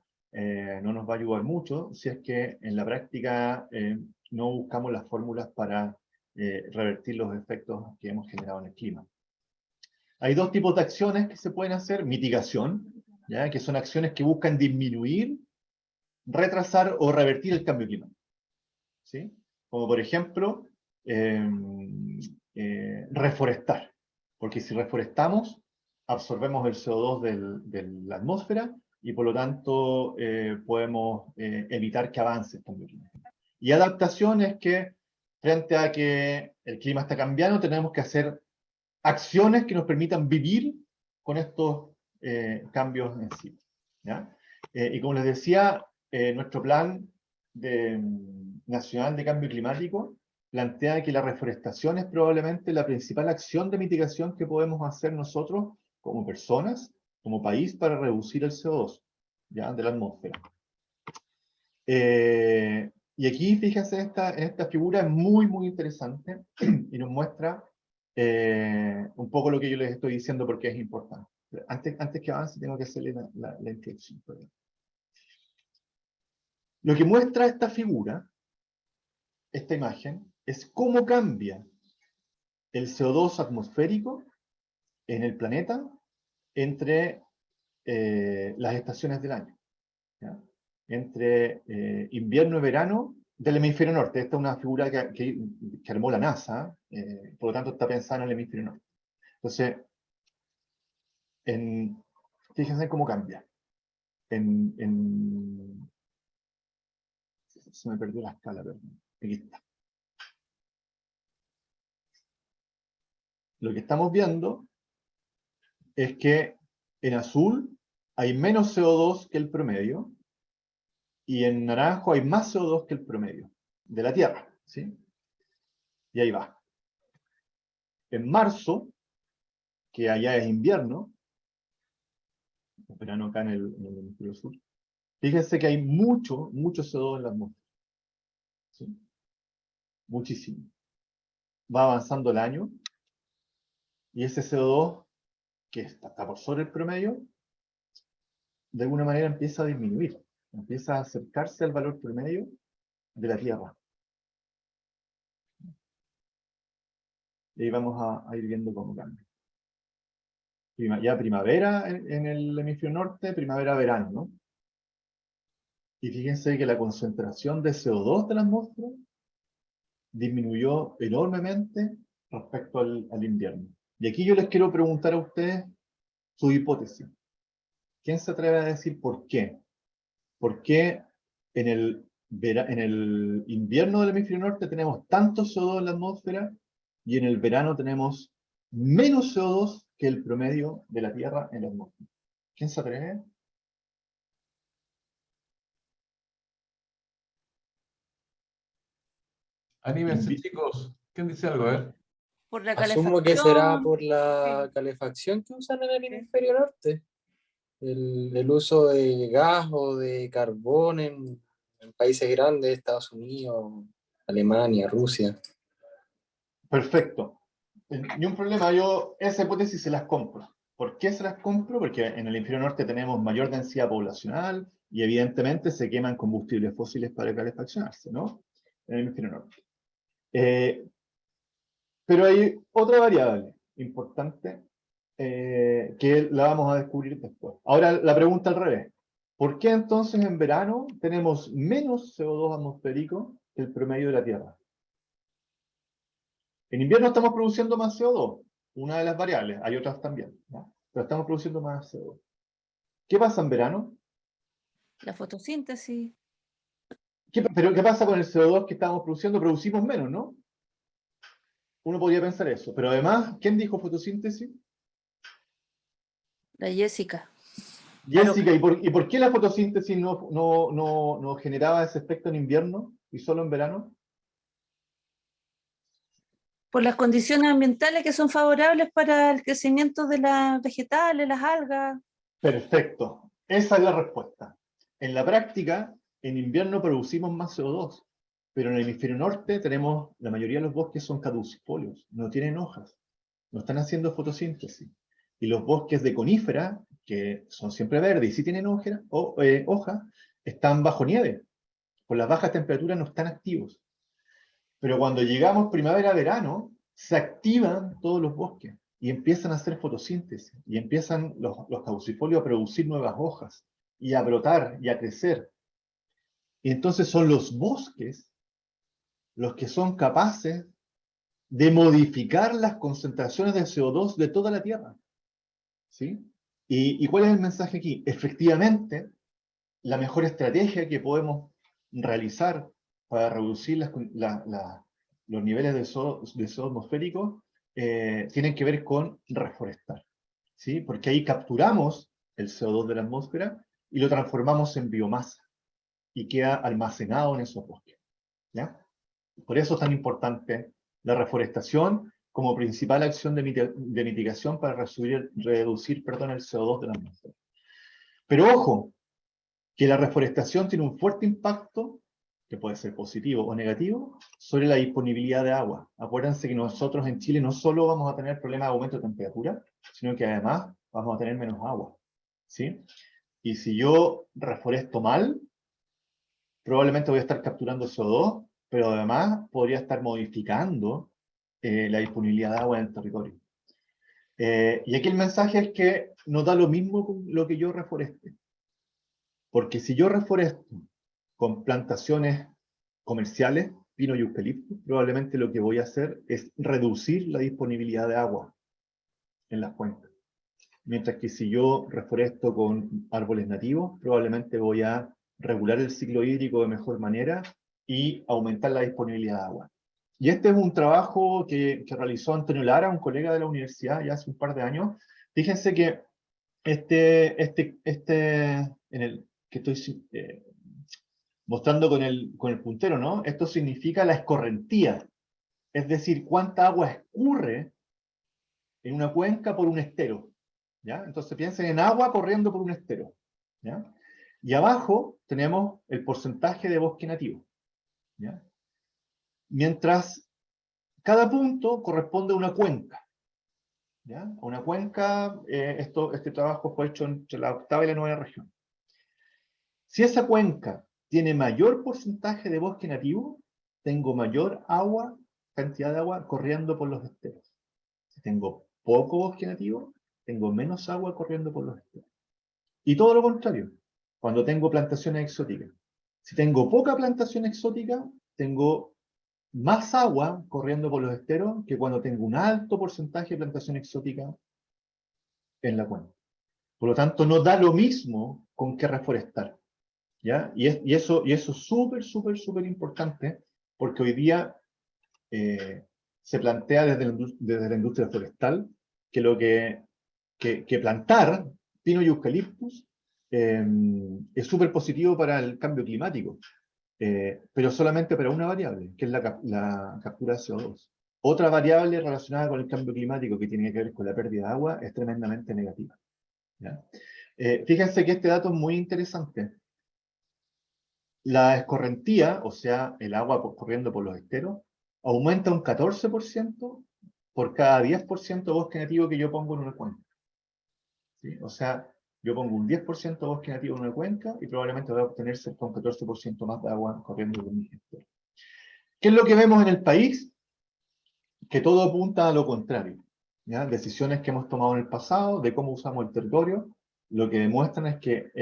no nos va a ayudar mucho si es que en la práctica no buscamos las fórmulas para revertir los efectos que hemos generado en el clima. Hay dos tipos de acciones que se pueden hacer: mitigación, ¿ya? Que son acciones que buscan disminuir, retrasar o revertir el cambio climático, ¿sí? Como por ejemplo, reforestar. Porque si reforestamos, absorbemos el CO2 de la atmósfera y por lo tanto podemos evitar que avance el cambio climático. Y adaptación es que frente a que el clima está cambiando, tenemos que hacer acciones que nos permitan vivir con estos cambios en sí, ¿ya? Y como les decía, nuestro plan nacional de cambio climático plantea que la reforestación es probablemente la principal acción de mitigación que podemos hacer nosotros como personas, como país, para reducir el CO2, ¿ya? De la atmósfera. Y aquí, fíjense, esta figura es muy, muy interesante y nos muestra un poco lo que yo les estoy diciendo porque es importante. Antes que avance, tengo que hacerle la introducción. Lo que muestra esta figura, esta imagen, es cómo cambia el CO2 atmosférico en el planeta entre las estaciones del año, ¿ya? Entre invierno y verano del hemisferio norte. Esta es una figura que armó la NASA, por lo tanto está pensada en el hemisferio norte. Entonces, fíjense cómo cambia. Se me perdió la escala, perdón. Aquí está. Lo que estamos viendo es que en azul hay menos CO2 que el promedio, y en naranjo hay más CO2 que el promedio de la Tierra, ¿sí? Y ahí va. En marzo, que allá es invierno, verano acá en el hemisferio sur, fíjense que hay mucho CO2 en la atmósfera, ¿sí? Muchísimo. Va avanzando el año, y ese CO2, que está por sobre el promedio, de alguna manera empieza a disminuir, empieza a acercarse al valor promedio de la Tierra. Y ahí vamos a ir viendo cómo cambia. Ya primavera en el hemisferio norte, primavera-verano, ¿no? Y fíjense que la concentración de CO2 de la atmósfera disminuyó enormemente respecto al invierno. Y aquí yo les quiero preguntar a ustedes su hipótesis. ¿Quién se atreve a decir por qué? ¿Por qué en el invierno del hemisferio norte tenemos tanto CO2 en la atmósfera y en el verano tenemos menos CO2 que el promedio de la Tierra en la atmósfera? ¿Quién se atreve? Anímense, chicos. ¿Quién dice algo? A ver. Por la Asumo que será calefacción. por la calefacción que usan en el hemisferio norte. El uso de gas o de carbón en países grandes, Estados Unidos, Alemania, Rusia. Perfecto. Ni un problema, yo esa hipótesis se las compro. ¿Por qué se las compro? Porque en el hemisferio norte tenemos mayor densidad poblacional y evidentemente se queman combustibles fósiles para calefaccionarse, ¿no? En el hemisferio norte. Pero hay otra variable importante que la vamos a descubrir después. Ahora la pregunta al revés. ¿Por qué entonces en verano tenemos menos CO2 atmosférico que el promedio de la Tierra? En invierno estamos produciendo más CO2, una de las variables, hay otras también, ¿no? Pero estamos produciendo más CO2. ¿Qué pasa en verano? La fotosíntesis. Pero ¿qué pasa con el CO2 que estamos produciendo? Producimos menos, ¿no? Uno podría pensar eso. Pero además, ¿quién dijo fotosíntesis? La Jessica. Jessica, ¿y por qué la fotosíntesis no generaba ese efecto en invierno y solo en verano? Por las condiciones ambientales que son favorables para el crecimiento de las vegetales, las algas. Perfecto. Esa es la respuesta. En la práctica, en invierno producimos más CO2, pero en el hemisferio norte tenemos, la mayoría de los bosques son caducifolios, no tienen hojas, no están haciendo fotosíntesis. Y los bosques de conífera, que son siempre verdes y sí tienen hojas, están bajo nieve. Por las bajas temperaturas no están activos. Pero cuando llegamos primavera-verano, se activan todos los bosques y empiezan a hacer fotosíntesis y empiezan los caducifolios a producir nuevas hojas y a brotar y a crecer. Y entonces son los bosques los que son capaces de modificar las concentraciones de CO2 de toda la Tierra. ¿Sí? ¿Y cuál es el mensaje aquí? Efectivamente, la mejor estrategia que podemos realizar para reducir los niveles de CO2 atmosférico tienen que ver con reforestar, ¿sí? Porque ahí capturamos el CO2 de la atmósfera y lo transformamos en biomasa y queda almacenado en esos bosques, ¿ya? Por eso es tan importante la reforestación como principal acción de mitigación para reducir el CO2 de la atmósfera. Pero ojo, que la reforestación tiene un fuerte impacto, que puede ser positivo o negativo, sobre la disponibilidad de agua. Acuérdense que nosotros en Chile no solo vamos a tener problemas de aumento de temperatura, sino que además vamos a tener menos agua, ¿sí? Y si yo reforesto mal, probablemente voy a estar capturando CO2, pero además podría estar modificando la disponibilidad de agua en el territorio. Y aquí el mensaje es que no da lo mismo con lo que yo reforeste. Porque si yo reforesto con plantaciones comerciales, pino y eucalipto, probablemente lo que voy a hacer es reducir la disponibilidad de agua en las cuencas. Mientras que si yo reforesto con árboles nativos, probablemente voy a regular el ciclo hídrico de mejor manera y aumentar la disponibilidad de agua. Y este es un trabajo que realizó Antonio Lara, un colega de la universidad, ya hace un par de años. Fíjense que en el que estoy mostrando con el puntero, ¿no? Esto significa la escorrentía, es decir, cuánta agua escurre en una cuenca por un estero, ¿ya? Entonces piensen en agua corriendo por un estero, ¿ya? Y abajo tenemos el porcentaje de bosque nativo, ¿ya? Mientras cada punto corresponde a una cuenca, ¿ya? A una cuenca, este trabajo fue hecho entre la octava y la novena región. Si esa cuenca tiene mayor porcentaje de bosque nativo, tengo mayor agua, cantidad de agua corriendo por los esteros. Si tengo poco bosque nativo, tengo menos agua corriendo por los esteros. Y todo lo contrario, cuando tengo plantaciones exóticas. Si tengo poca plantación exótica, tengo más agua corriendo por los esteros que cuando tengo un alto porcentaje de plantación exótica en la cuenca. Por lo tanto, no da lo mismo con qué reforestar. ¿Ya? Y eso es súper importante, porque hoy día se plantea desde la industria forestal que plantar pino y eucaliptus es súper positivo para el cambio climático, pero solamente para una variable, que es la captura de CO2. Otra variable relacionada con el cambio climático que tiene que ver con la pérdida de agua es tremendamente negativa, ¿ya? Fíjense que este dato es muy interesante. La escorrentía, o sea, el agua corriendo por los esteros, aumenta un 14% por cada 10% de bosque nativo que yo pongo en una cuenca, ¿sí? O sea, yo pongo un 10% de bosque nativo en una cuenca y probablemente voy a obtener cerca de un 14% más de agua corriendo por mis esteros. ¿Qué es lo que vemos en el país? Que todo apunta a lo contrario, ¿ya? Decisiones que hemos tomado en el pasado de cómo usamos el territorio, lo que demuestran es que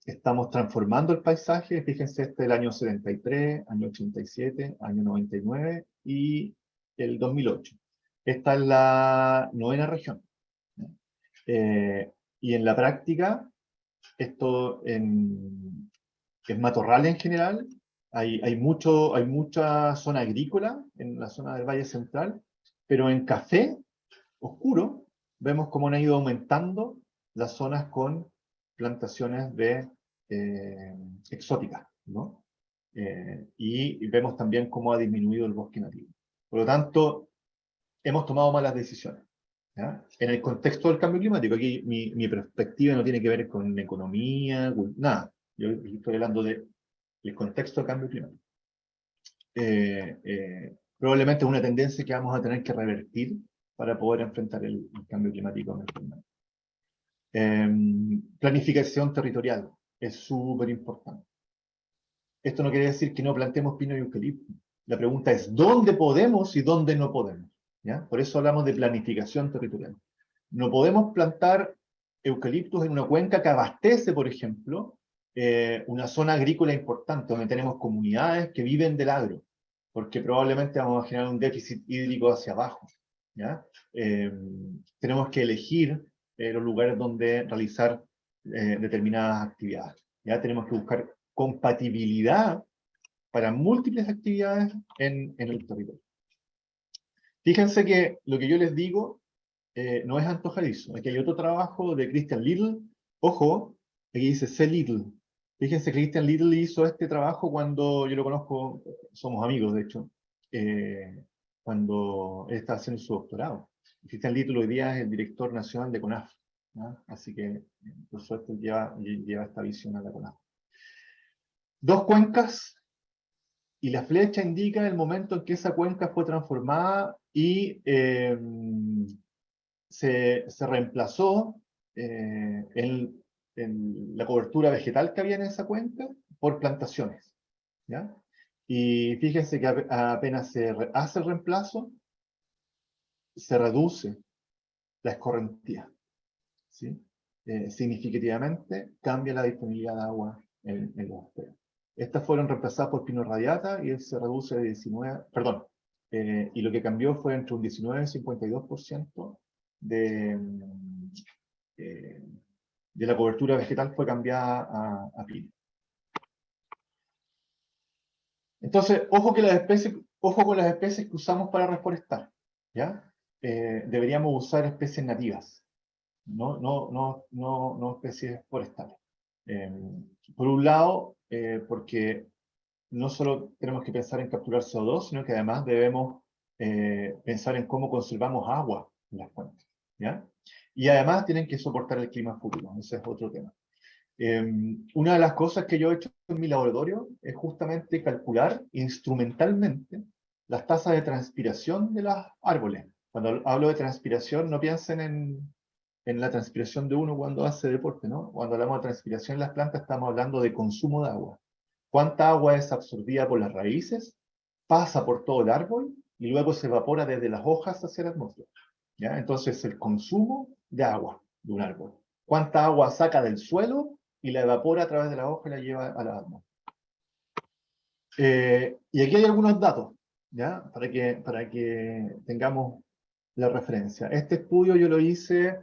estamos transformando el paisaje. Fíjense, este es el año 73, año 87, año 99 y el 2008. Esta es la novena región, ¿ya? Y en la práctica, esto en matorrales en general, Hay mucha zona agrícola en la zona del Valle Central, pero en café oscuro vemos cómo han ido aumentando las zonas con plantaciones de exóticas, ¿no? Y vemos también cómo ha disminuido el bosque nativo. Por lo tanto, hemos tomado malas decisiones, ¿ya? En el contexto del cambio climático, aquí mi perspectiva no tiene que ver con economía, nada. Yo estoy hablando del contexto del cambio climático. Probablemente es una tendencia que vamos a tener que revertir para poder enfrentar el cambio climático. Planificación territorial es súper importante. Esto no quiere decir que no plantemos pino y eucalipto. La pregunta es, ¿dónde podemos y dónde no podemos? ¿Ya? Por eso hablamos de planificación territorial. No podemos plantar eucaliptos en una cuenca que abastece, por ejemplo, una zona agrícola importante, donde tenemos comunidades que viven del agro, porque probablemente vamos a generar un déficit hídrico hacia abajo, ¿ya? Tenemos que elegir los lugares donde realizar determinadas actividades, ¿ya? Tenemos que buscar compatibilidad para múltiples actividades en el territorio. Fíjense que lo que yo les digo no es antojadizo. Aquí hay otro trabajo de Christian Little. Ojo, aquí dice C. Little. Fíjense que Christian Little hizo este trabajo cuando yo lo conozco, somos amigos de hecho, cuando él estaba haciendo su doctorado. Christian Little hoy día es el director nacional de CONAF, ¿no? Así que por suerte lleva esta visión a la CONAF. 2 cuencas, y la flecha indica el momento en que esa cuenca fue transformada y se reemplazó en la cobertura vegetal que había en esa cuenca por plantaciones, ¿ya? Y fíjense que apenas se hace el reemplazo, se reduce la escorrentía, ¿sí? Significativamente cambia la disponibilidad de agua en los hospederos. Estas fueron reemplazadas por pino radiata y se reduce de 19, perdón, y lo que cambió fue entre un 19 y 52% de la cobertura vegetal fue cambiada a pino. Entonces, ojo con las especies que usamos para reforestar, ¿ya? Deberíamos usar especies nativas, no especies forestales. Por un lado, porque no solo tenemos que pensar en capturar CO2, sino que además debemos pensar en cómo conservamos agua en las fuentes, ¿ya? Y además tienen que soportar el clima futuro, ese es otro tema. Una de las cosas que yo he hecho en mi laboratorio es justamente calcular instrumentalmente las tasas de transpiración de los árboles. Cuando hablo de transpiración, no piensen en la transpiración de uno cuando hace deporte, ¿no? Cuando hablamos de transpiración en las plantas, estamos hablando de consumo de agua. ¿Cuánta agua es absorbida por las raíces? Pasa por todo el árbol y luego se evapora desde las hojas hacia la atmósfera, ¿ya? Entonces, el consumo de agua de un árbol. ¿Cuánta agua saca del suelo y la evapora a través de la hoja y la lleva a la atmósfera? Y aquí hay algunos datos, ¿ya? Para que tengamos la referencia. Este estudio yo lo hice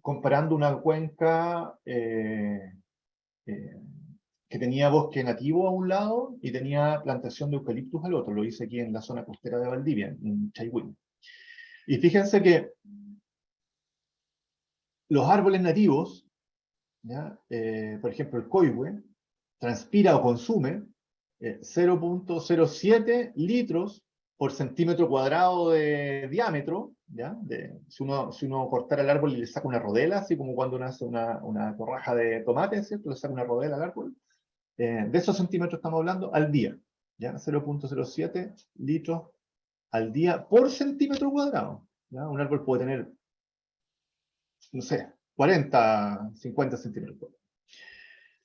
comparando una cuenca que tenía bosque nativo a un lado y tenía plantación de eucaliptus al otro. Lo hice aquí en la zona costera de Valdivia, en Chaihuín. Y fíjense que los árboles nativos, ¿ya? Por ejemplo, el coihue, transpira o consume 0.07 litros por centímetro cuadrado de diámetro, ¿ya? Si uno cortara el árbol y le saca una rodela, así como cuando uno hace una torraja de tomate, ¿cierto? Le saca una rodela al árbol. De esos centímetros estamos hablando al día, ¿ya? 0.07 litros al día por centímetro cuadrado, ¿ya? Un árbol puede tener, no sé, 40, 50 centímetros.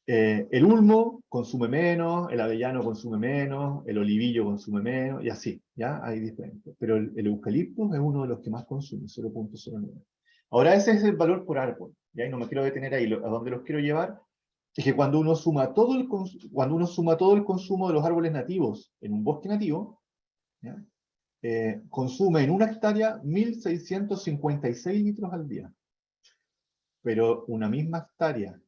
El ulmo consume menos, el avellano consume menos, el olivillo consume menos, y así, ¿ya? Hay diferentes. Pero el eucalipto es uno de los que más consume, 0.09. Ahora ese es el valor por árbol, ¿ya? Y no me quiero detener ahí, a donde los quiero llevar es que cuando uno suma todo el consumo de los árboles nativos en un bosque nativo, ¿ya? Consume en una hectárea 1.656 litros al día. Pero una misma hectárea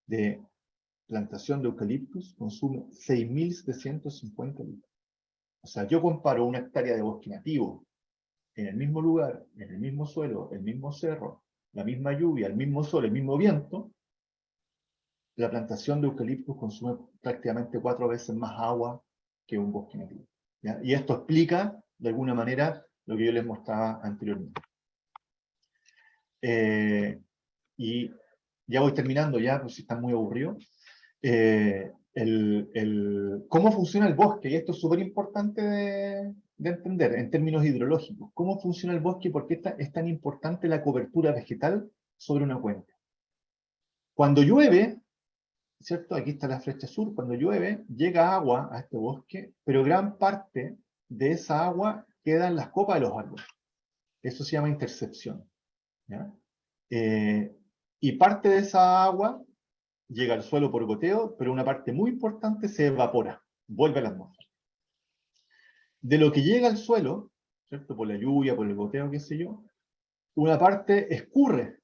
de plantación de eucaliptus consume 6.750 litros. O sea, yo comparo una hectárea de bosque nativo en el mismo lugar, en el mismo suelo, el mismo cerro, la misma lluvia, el mismo sol, el mismo viento. La plantación de eucaliptus consume prácticamente 4 veces más agua que un bosque nativo, ¿ya? Y esto explica, de alguna manera, lo que yo les mostraba anteriormente. Y ya voy terminando, ya, pues si están muy aburridos. ¿Cómo funciona el bosque? Y esto es súper importante de entender en términos hidrológicos. ¿Cómo funciona el bosque y por qué es tan importante la cobertura vegetal sobre una cuenca? Cuando llueve, ¿cierto? Aquí está la flecha sur. Cuando llueve, llega agua a este bosque, pero gran parte de esa agua queda en las copas de los árboles. Eso se llama intercepción, ¿ya? Y parte de esa agua llega al suelo por goteo, pero una parte muy importante se evapora, vuelve a la atmósfera. De lo que llega al suelo, ¿cierto? Por la lluvia, por el goteo, qué sé yo, una parte escurre.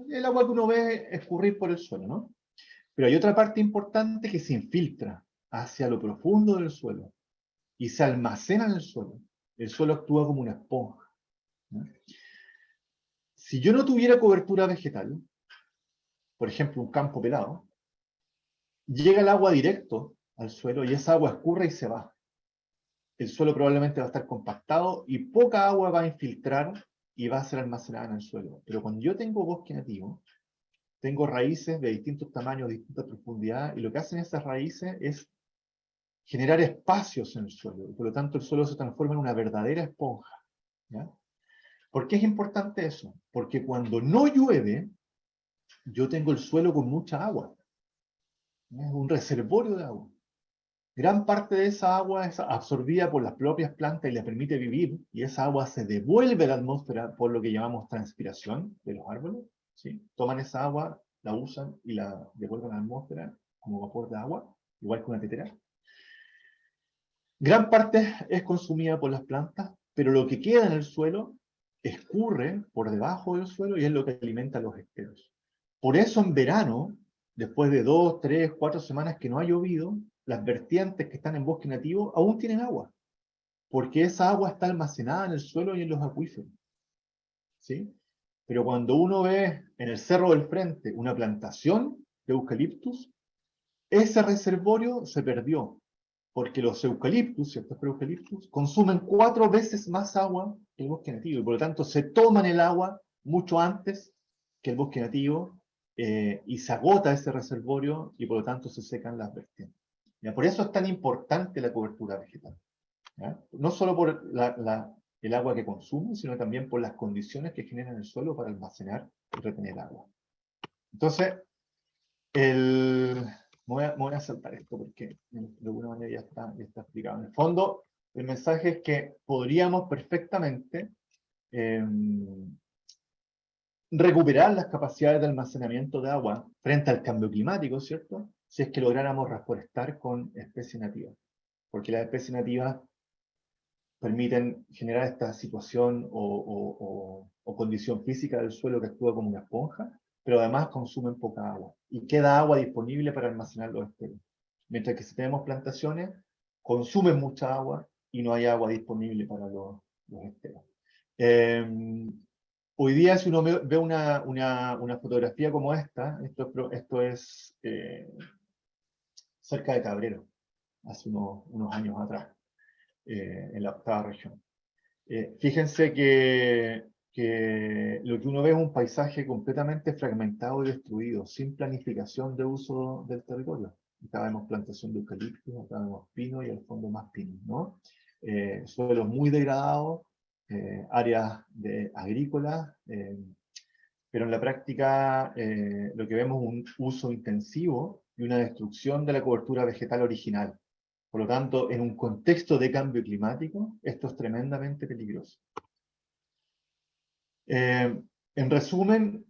El agua que uno ve escurrir por el suelo, ¿no? Pero hay otra parte importante que se infiltra hacia lo profundo del suelo y se almacena en el suelo. El suelo actúa como una esponja, ¿no? Si yo no tuviera cobertura vegetal, por ejemplo, un campo pelado, llega el agua directo al suelo y esa agua escurre y se va. El suelo probablemente va a estar compactado y poca agua va a infiltrar y va a ser almacenada en el suelo. Pero cuando yo tengo bosque nativo, tengo raíces de distintos tamaños, de distinta profundidad, y lo que hacen esas raíces es generar espacios en el suelo, y por lo tanto el suelo se transforma en una verdadera esponja, ¿ya? ¿Por qué es importante eso? Porque cuando no llueve, yo tengo el suelo con mucha agua, ¿ya? Es un reservorio de agua. Gran parte de esa agua es absorbida por las propias plantas y le permite vivir, y esa agua se devuelve a la atmósfera por lo que llamamos transpiración de los árboles, ¿sí? Toman esa agua, la usan y la devuelven a la atmósfera como vapor de agua, igual que una tetera. Gran parte es consumida por las plantas, pero lo que queda en el suelo escurre por debajo del suelo y es lo que alimenta a los esteros. Por eso en verano, después de 2, 3, 4 semanas que no ha llovido, las vertientes que están en bosque nativo aún tienen agua, porque esa agua está almacenada en el suelo y en los acuíferos, ¿sí? Pero cuando uno ve en el cerro del frente una plantación de eucaliptus, ese reservorio se perdió, porque los eucaliptus, ciertos eucaliptus, consumen 4 veces más agua que el bosque nativo, y por lo tanto se toman el agua mucho antes que el bosque nativo, y se agota ese reservorio, y por lo tanto se secan las vertientes. ¿Ya? Por eso es tan importante la cobertura vegetal, ¿ya? No solo por el agua que consume, sino también por las condiciones que generan el suelo para almacenar y retener agua. Entonces, me voy a saltar esto porque de alguna manera ya está explicado. En el fondo, el mensaje es que podríamos perfectamente recuperar las capacidades de almacenamiento de agua frente al cambio climático, ¿cierto? Si es que lográramos reforestar con especies nativas. Porque las especies nativas permiten generar esta situación o condición física del suelo que actúa como una esponja, pero además consumen poca agua. Y queda agua disponible para almacenar los esteros. Mientras que si tenemos plantaciones, consumen mucha agua y no hay agua disponible para los esteros. Hoy día, si uno ve una fotografía como esta, esto es cerca de Cabrero, hace unos años atrás, en la 8ª región. Fíjense que lo que uno ve es un paisaje completamente fragmentado y destruido, sin planificación de uso del territorio. Acá vemos plantación de eucaliptus, acá vemos pino y al fondo más pino, ¿no? Suelos muy degradados, áreas agrícolas, pero en la práctica lo que vemos es un uso intensivo y una destrucción de la cobertura vegetal original. Por lo tanto, en un contexto de cambio climático, esto es tremendamente peligroso. En resumen,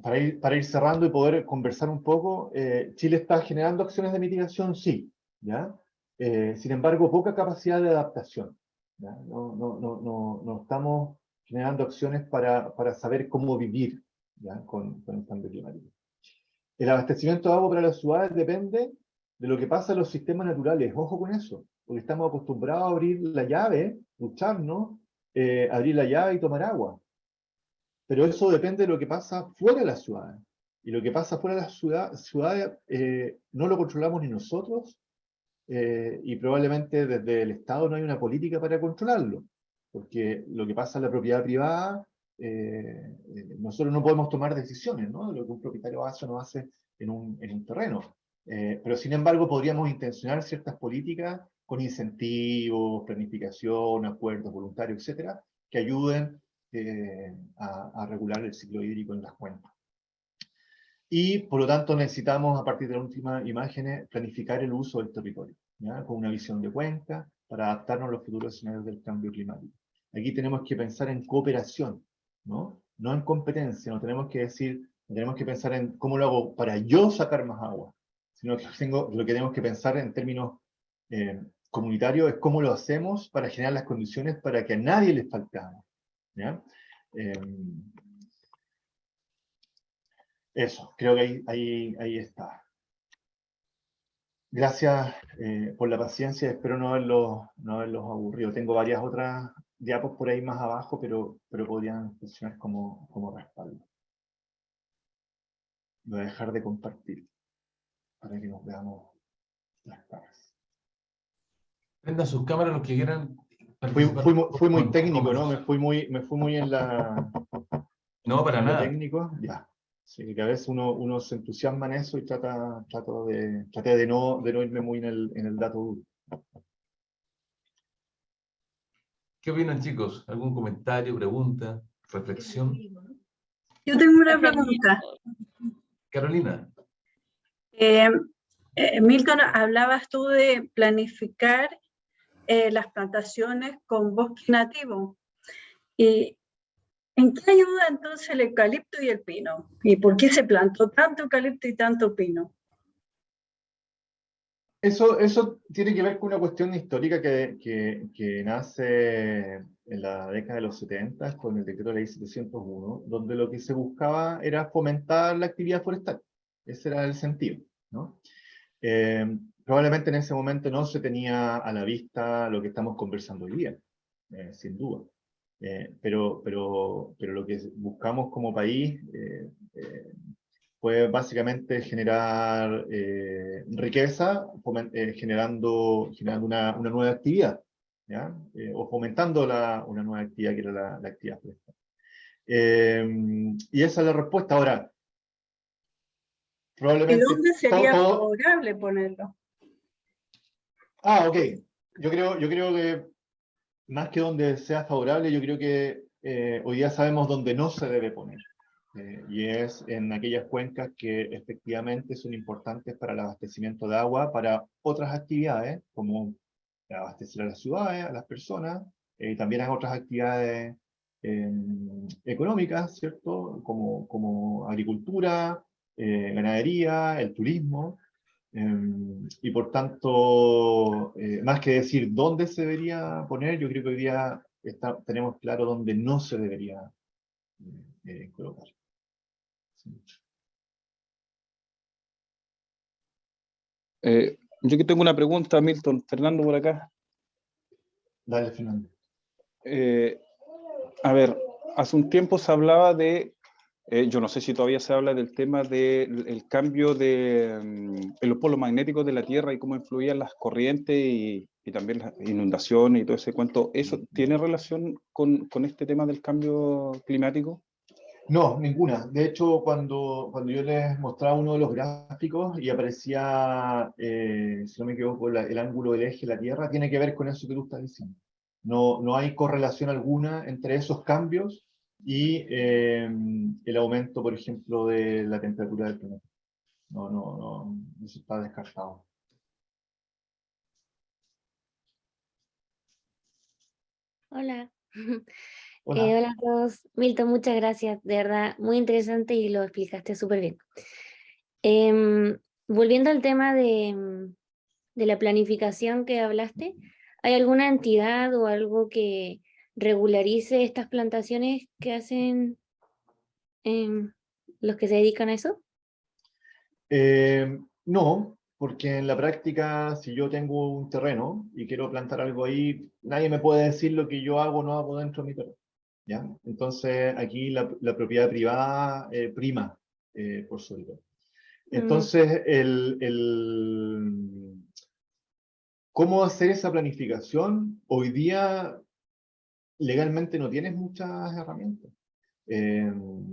para ir cerrando y poder conversar un poco, Chile está generando acciones de mitigación, sí, ¿ya? Sin embargo, poca capacidad de adaptación, ¿ya? No estamos generando acciones para saber cómo vivir, ¿ya? Con el cambio climático. El abastecimiento de agua para las ciudades depende de lo que pasa en los sistemas naturales. Ojo con eso, porque estamos acostumbrados a abrir la llave, ducharnos, abrir la llave y tomar agua. Pero eso depende de lo que pasa fuera de las ciudades. Y lo que pasa fuera de las ciudades no lo controlamos ni nosotros, y probablemente desde el Estado no hay una política para controlarlo. Porque lo que pasa en la propiedad privada, nosotros no podemos tomar decisiones, ¿no? Lo que un propietario hace o no hace en un terreno. Pero sin embargo podríamos intencionar ciertas políticas con incentivos, planificación, acuerdos voluntarios, etcétera, que ayuden a regular el ciclo hídrico en las cuencas. Y por lo tanto necesitamos, a partir de las últimas imágenes, planificar el uso del territorio, ¿ya? Con una visión de cuenca para adaptarnos a los futuros escenarios del cambio climático. Aquí tenemos que pensar en cooperación, ¿no? No en competencia, no tenemos que decir, no tenemos que pensar en cómo lo hago para yo sacar más agua, sino que lo que tenemos que pensar en términos comunitarios es cómo lo hacemos para generar las condiciones para que a nadie le falte agua, ¿ya? Eso, creo que ahí está. Gracias por la paciencia, espero no haberlos aburrido. Tengo varias otras diapos por ahí más abajo, pero podrían funcionar como respaldo. Voy a dejar de compartir para que nos veamos las caras. Prendan sus cámaras los que quieran. Fui muy técnico, ¿no? Me fui muy en la... No, para en lo nada. técnico, ya. Sí, que a veces uno se entusiasma en eso y traté de no irme muy en el dato duro. ¿Qué opinan, chicos? ¿Algún comentario, pregunta, reflexión? Yo tengo una pregunta. Carolina. Milton, hablabas tú de planificar las plantaciones con bosque nativo. ¿Y en qué ayuda entonces el eucalipto y el pino? ¿Y por qué se plantó tanto eucalipto y tanto pino? Eso tiene que ver con una cuestión histórica que nace en la década de los 70 con el decreto de ley 701, donde lo que se buscaba era fomentar la actividad forestal. Ese era el sentido, ¿no? Probablemente en ese momento no se tenía a la vista lo que estamos conversando hoy día, sin duda. Pero lo que buscamos como país fue básicamente generar riqueza, generando una nueva actividad, ¿ya? O fomentando una nueva actividad que era la actividad forestal. Y esa es la respuesta. Ahora, probablemente... ¿Y dónde sería favorable ponerlo? Ok. Yo creo que más que donde sea favorable, yo creo que hoy día sabemos dónde no se debe poner. Y es en aquellas cuencas que efectivamente son importantes para el abastecimiento de agua, para otras actividades, como abastecer a las ciudades, a las personas, y también a otras actividades económicas, ¿cierto? Como agricultura, ganadería, el turismo. Y por tanto, más que decir dónde se debería poner, yo creo que hoy día tenemos claro dónde no se debería colocar. Yo que tengo una pregunta, Milton. Fernando por acá. Dale, Fernando. A ver, hace un tiempo se hablaba de, yo no sé si todavía se habla del tema del cambio en los polos magnéticos de la Tierra y cómo influían las corrientes y también las inundaciones y todo ese cuento. ¿Eso tiene relación con este tema del cambio climático? No, ninguna. De hecho, cuando yo les mostraba uno de los gráficos y aparecía, si no me equivoco, el ángulo del eje de la Tierra, tiene que ver con eso que tú estás diciendo. No hay correlación alguna entre esos cambios y el aumento, por ejemplo, de la temperatura del planeta. No, eso está descartado. Hola. Hola. Hola a todos. Milton, muchas gracias. De verdad, muy interesante y lo explicaste súper bien. Volviendo al tema de la planificación que hablaste, ¿hay alguna entidad o algo que regularice estas plantaciones que hacen los que se dedican a eso? No, porque en la práctica, si yo tengo un terreno y quiero plantar algo ahí, nadie me puede decir lo que yo hago o no hago dentro de mi terreno, ¿ya? Entonces, aquí la propiedad privada prima por sobre todo. Entonces, ¿cómo hacer esa planificación? Hoy día, legalmente no tienes muchas herramientas. En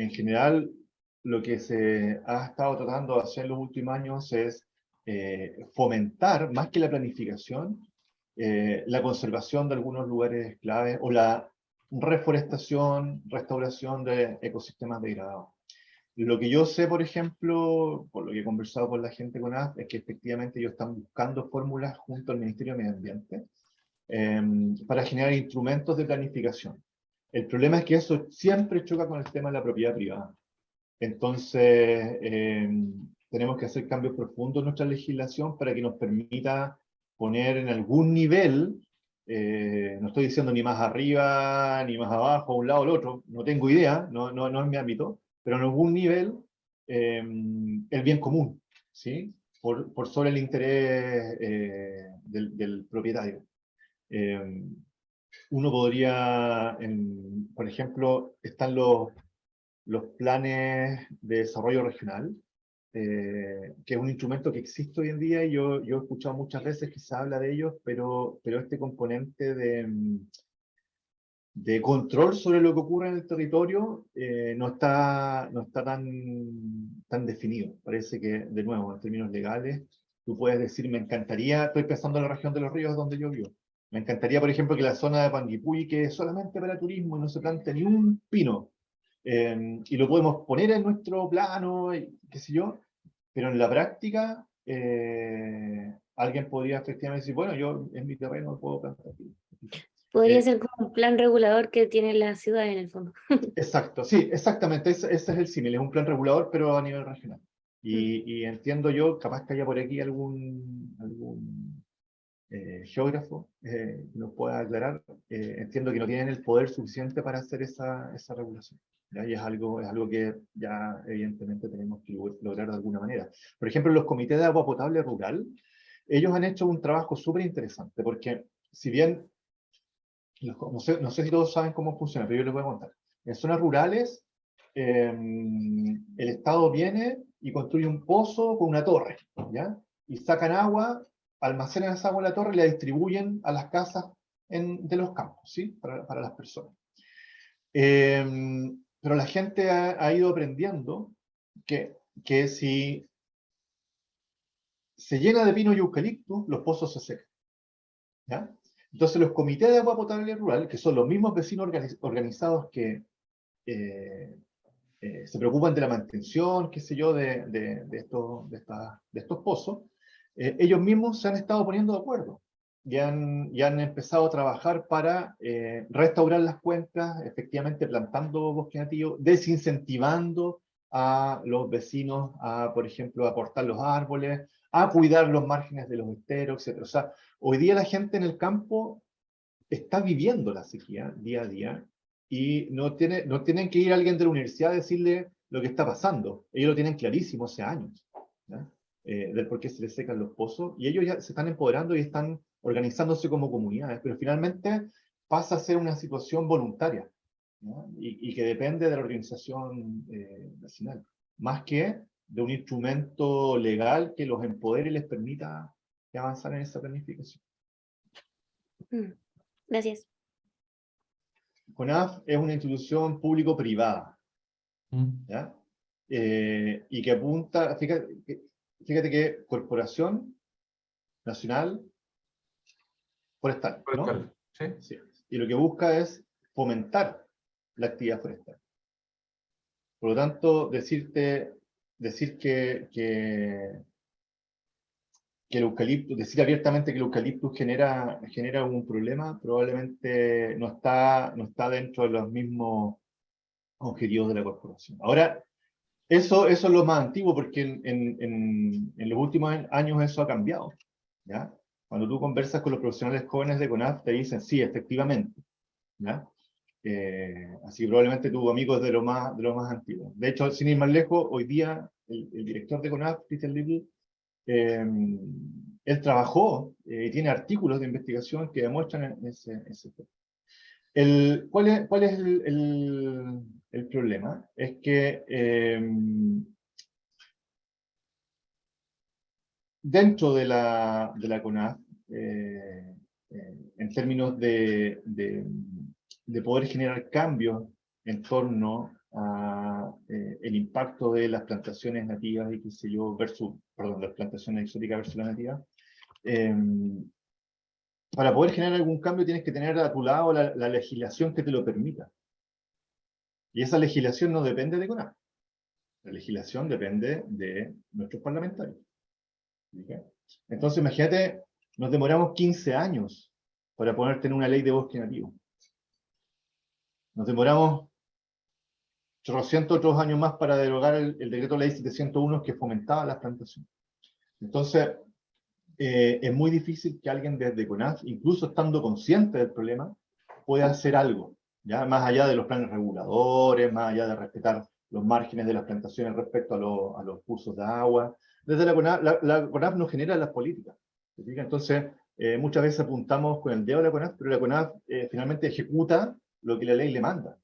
general, lo que se ha estado tratando de hacer en los últimos años es fomentar, más que la planificación, la conservación de algunos lugares claves o la reforestación, restauración de ecosistemas degradados. Lo que yo sé, por ejemplo, por lo que he conversado con la gente con AF, es que efectivamente ellos están buscando fórmulas junto al Ministerio de Medio Ambiente para generar instrumentos de planificación. El problema es que eso siempre choca con el tema de la propiedad privada. Entonces, tenemos que hacer cambios profundos en nuestra legislación para que nos permita poner en algún nivel, no estoy diciendo ni más arriba, ni más abajo, un lado o el otro, no tengo idea, no es mi ámbito, pero en algún nivel, el bien común, ¿sí? Por sobre el interés del propietario. Uno podría, por ejemplo, están los planes de desarrollo regional, que es un instrumento que existe hoy en día y yo he escuchado muchas veces que se habla de ellos, pero este componente de control sobre lo que ocurre en el territorio no está tan definido. Parece que, de nuevo, en términos legales, tú puedes decir, me encantaría, estoy pensando en la región de los ríos donde yo vivo, me encantaría, por ejemplo, que la zona de Panguipulli quede solamente para turismo y no se plante ni un pino. Y lo podemos poner en nuestro plano, y qué sé yo, pero en la práctica alguien podría efectivamente decir, bueno, yo en mi terreno puedo plantar aquí. Podría ser como un plan regulador que tiene la ciudad en el fondo. Exacto, sí, exactamente, ese es el símil, es un plan regulador, pero a nivel regional. Y entiendo yo, capaz que haya por aquí algún geógrafo nos pueda aclarar, entiendo que no tienen el poder suficiente para hacer esa regulación. ¿Ya? Y es algo que ya evidentemente tenemos que lograr de alguna manera. Por ejemplo, los comités de agua potable rural, ellos han hecho un trabajo súper interesante, porque si bien, no sé si todos saben cómo funciona, pero yo les voy a contar. En zonas rurales, el Estado viene y construye un pozo con una torre, ¿ya? Y sacan agua, almacenan esa agua en la torre y la distribuyen a las casas de los campos, ¿sí? Para las personas. Pero la gente ha ido aprendiendo que si se llena de pino y eucalipto, los pozos se secan, ¿ya? Entonces los comités de agua potable rural, que son los mismos vecinos organizados que se preocupan de la mantención, qué sé yo, de estos pozos, ellos mismos se han estado poniendo de acuerdo y han empezado a trabajar para restaurar las cuencas, efectivamente plantando bosque nativo, desincentivando a los vecinos a, por ejemplo, a cortar los árboles, a cuidar los márgenes de los esteros, etc. O sea, hoy día la gente en el campo está viviendo la sequía día a día y no tienen que ir a alguien de la universidad a decirle lo que está pasando. Ellos lo tienen clarísimo hace años, ¿ya? Del por qué se les secan los pozos, y ellos ya se están empoderando y están organizándose como comunidades, pero finalmente pasa a ser una situación voluntaria, ¿ya? Y que depende de la organización nacional, más que de un instrumento legal que los empodere y les permita avanzar en esa planificación. Gracias. CONAF es una institución público-privada, ¿ya? Y que apunta, fíjate que Corporación Nacional Forestal, ¿no? Forestal, ¿sí? Sí. Y lo que busca es fomentar la actividad forestal. Por lo tanto, decir que el eucalipto, decir abiertamente que el eucalipto genera un problema, probablemente no está dentro de los mismos objetivos de la corporación. Ahora, eso es lo más antiguo, porque en los últimos años eso ha cambiado, ¿ya? Cuando tú conversas con los profesionales jóvenes de CONAF, te dicen, sí, efectivamente, ¿ya? Así que probablemente tu amigo es de lo más antiguo. De hecho, sin ir más lejos, hoy día el director de CONAF, Christian Little, él trabajó y tiene artículos de investigación que demuestran ese tema. ¿Cuál es el problema? Es que dentro de la CONAF, en términos de poder generar cambios en torno a el impacto de las plantaciones nativas y qué sé yo, las plantaciones exóticas versus las nativas, para poder generar algún cambio tienes que tener a tu lado la legislación que te lo permita. Y esa legislación no depende de CONAF. La legislación depende de nuestros parlamentarios. ¿Sí? Entonces, imagínate, nos demoramos 15 años para poder tener una ley de bosque nativo. Nos demoramos 800 otros años más para derogar el decreto ley 701 que fomentaba las plantaciones. Entonces, es muy difícil que alguien desde CONAF, incluso estando consciente del problema, pueda hacer algo, ¿ya? Más allá de los planes reguladores, más allá de respetar los márgenes de las plantaciones respecto a los cursos de agua. Desde la CONAF nos genera las políticas. ¿Se fija? Entonces, muchas veces apuntamos con el dedo a la CONAF, pero la CONAF finalmente ejecuta lo que la ley le manda.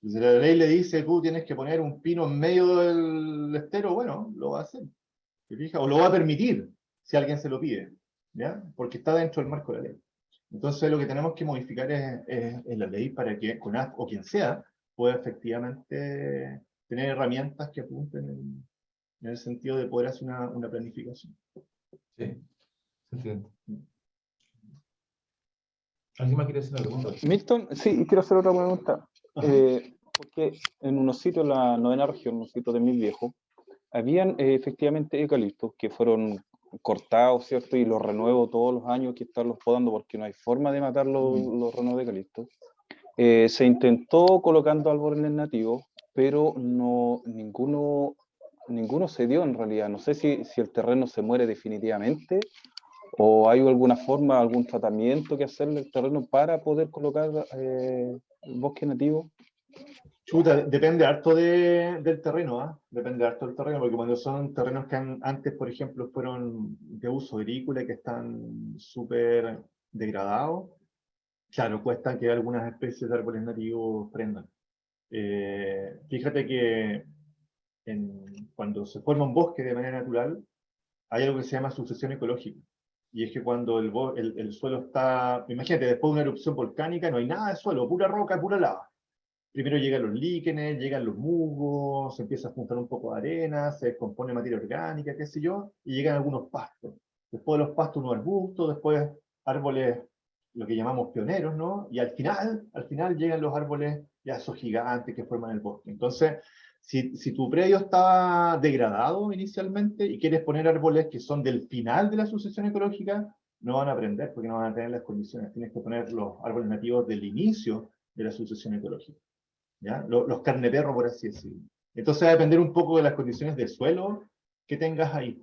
Si la ley le dice, tú tienes que poner un pino en medio del estero, bueno, lo va a hacer. ¿Se fija? O lo va a permitir, si alguien se lo pide, ¿ya? Porque está dentro del marco de la ley. Entonces lo que tenemos que modificar es la ley para que CONAF o quien sea pueda efectivamente tener herramientas que apunten en el sentido de poder hacer una planificación. Sí, se entiende. ¿Alguien más quiere hacer una pregunta? Milton, sí, quiero hacer otra pregunta. Porque en unos sitios, la 9ª región, unos sitios de mis viejos, habían efectivamente eucaliptos que fueron cortados, ¿cierto? Y los renuevo todos los años, que estarlos podando porque no hay forma de matar los renuevos de eucaliptos. Se intentó colocando árboles nativos, pero ninguno se dio en realidad. No sé si el terreno se muere definitivamente o hay alguna forma, algún tratamiento que hacerle al terreno para poder colocar bosque nativo. Chuta, depende harto del terreno, ¿ah? Depende harto del terreno, porque cuando son terrenos que antes, por ejemplo, fueron de uso agrícola, que están súper degradados, claro, cuesta que algunas especies de árboles nativos prendan. Fíjate que cuando se forma un bosque de manera natural, hay algo que se llama sucesión ecológica. Y es que cuando el suelo está, imagínate, después de una erupción volcánica no hay nada de suelo, pura roca, pura lava. Primero llegan los líquenes, llegan los musgos, se empieza a juntar un poco de arena, se descompone materia orgánica, qué sé yo, y llegan algunos pastos. Después de los pastos unos arbustos, después árboles, lo que llamamos pioneros, ¿no? Y al final llegan los árboles, ya esos gigantes que forman el bosque. Entonces, si tu predio está degradado inicialmente y quieres poner árboles que son del final de la sucesión ecológica, no van a aprender porque no van a tener las condiciones. Tienes que poner los árboles nativos del inicio de la sucesión ecológica. ¿Ya? Los carneperros, por así decirlo. Entonces va a depender un poco de las condiciones de suelo que tengas ahí.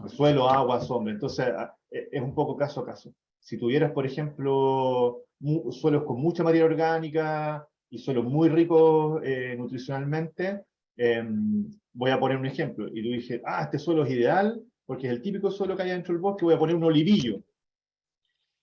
Suelo, agua, sombra. Entonces es un poco caso a caso. Si tuvieras, por ejemplo, suelos con mucha materia orgánica y suelos muy ricos nutricionalmente, voy a poner un ejemplo. Y tú dices, este suelo es ideal porque es el típico suelo que hay dentro del bosque, voy a poner un olivillo.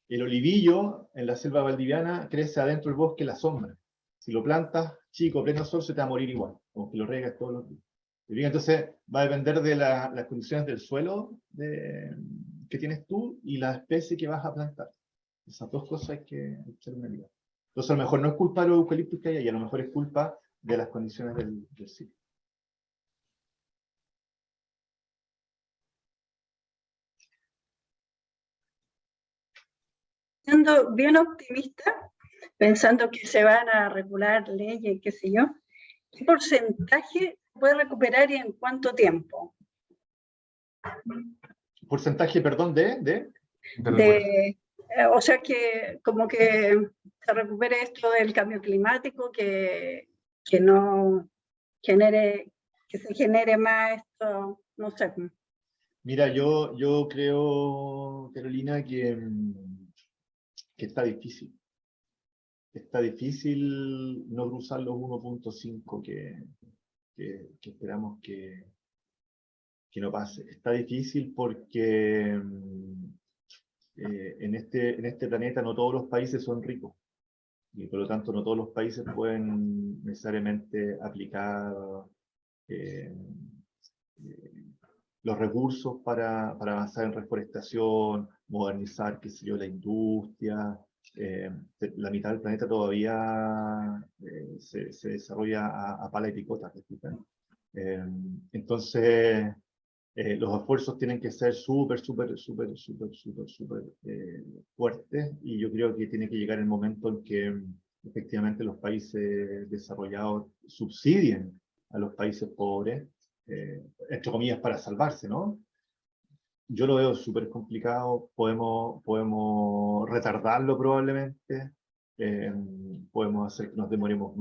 El olivillo en la selva valdiviana crece adentro del bosque en la sombra. Si lo plantas chico, pleno sol, se te va a morir igual, como que lo regas todos los días. Entonces va a depender de las condiciones del suelo que tienes tú y la especie que vas a plantar. Esas dos cosas hay que echar una mirada. Entonces a lo mejor no es culpa de los eucaliptos que hay ahí, a lo mejor es culpa de las condiciones del sitio. Siendo bien optimista, pensando que se van a regular leyes, qué sé yo, ¿qué porcentaje puede recuperar y en cuánto tiempo? Porcentaje, perdón, o sea, que como que se recupere esto del cambio climático, que no genere, que se genere más esto, no sé. Mira, yo creo, Carolina, que está difícil. está difícil no cruzar los 1.5 que esperamos que no pase. Está difícil porque en este planeta no todos los países son ricos. Y por lo tanto no todos los países pueden necesariamente aplicar los recursos para avanzar en reforestación, modernizar, qué sé yo, la industria. La mitad del planeta todavía se desarrolla a pala y picota. Entonces, los esfuerzos tienen que ser súper fuertes, y yo creo que tiene que llegar el momento en que efectivamente los países desarrollados subsidien a los países pobres, entre comillas, para salvarse, ¿no? Yo lo veo súper complicado. Podemos retardarlo probablemente, podemos hacer que nos demoremos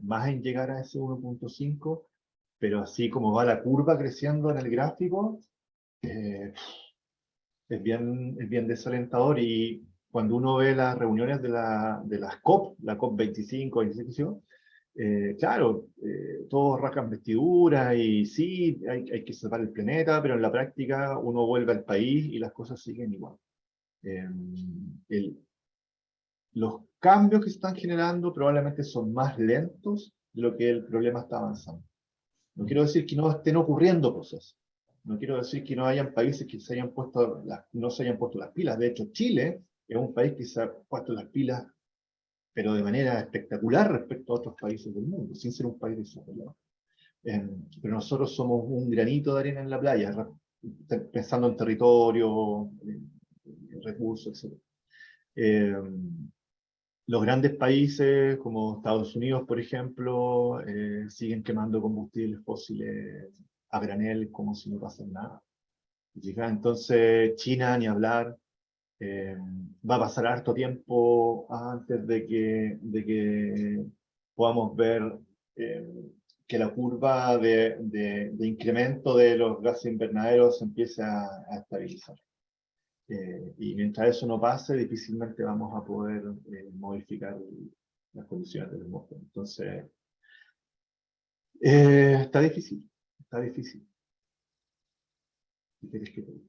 más en llegar a ese 1.5, pero así como va la curva creciendo en el gráfico, es bien desalentador. Y cuando uno ve las reuniones de las COP, la COP 25, 26, claro, todos rascan vestiduras y sí, hay que salvar el planeta, pero en la práctica uno vuelve al país y las cosas siguen igual. Los cambios que se están generando probablemente son más lentos de lo que el problema está avanzando. No quiero decir que no estén ocurriendo cosas. No quiero decir que no hayan países que no se hayan puesto las pilas. De hecho, Chile es un país que se ha puesto las pilas, pero de manera espectacular respecto a otros países del mundo, sin ser un país desarrollado. Pero nosotros somos un granito de arena en la playa, pensando en territorio, recursos, etc. Los grandes países, como Estados Unidos, por ejemplo, siguen quemando combustibles fósiles a granel como si no pasara nada. Entonces, China, ni hablar, va a pasar harto tiempo antes de que podamos ver que la curva de incremento de los gases invernaderos empiece a estabilizar. Y mientras eso no pase, difícilmente vamos a poder modificar las condiciones del atmósfera. Entonces, está difícil, está difícil. ¿Qué quieres que te diga?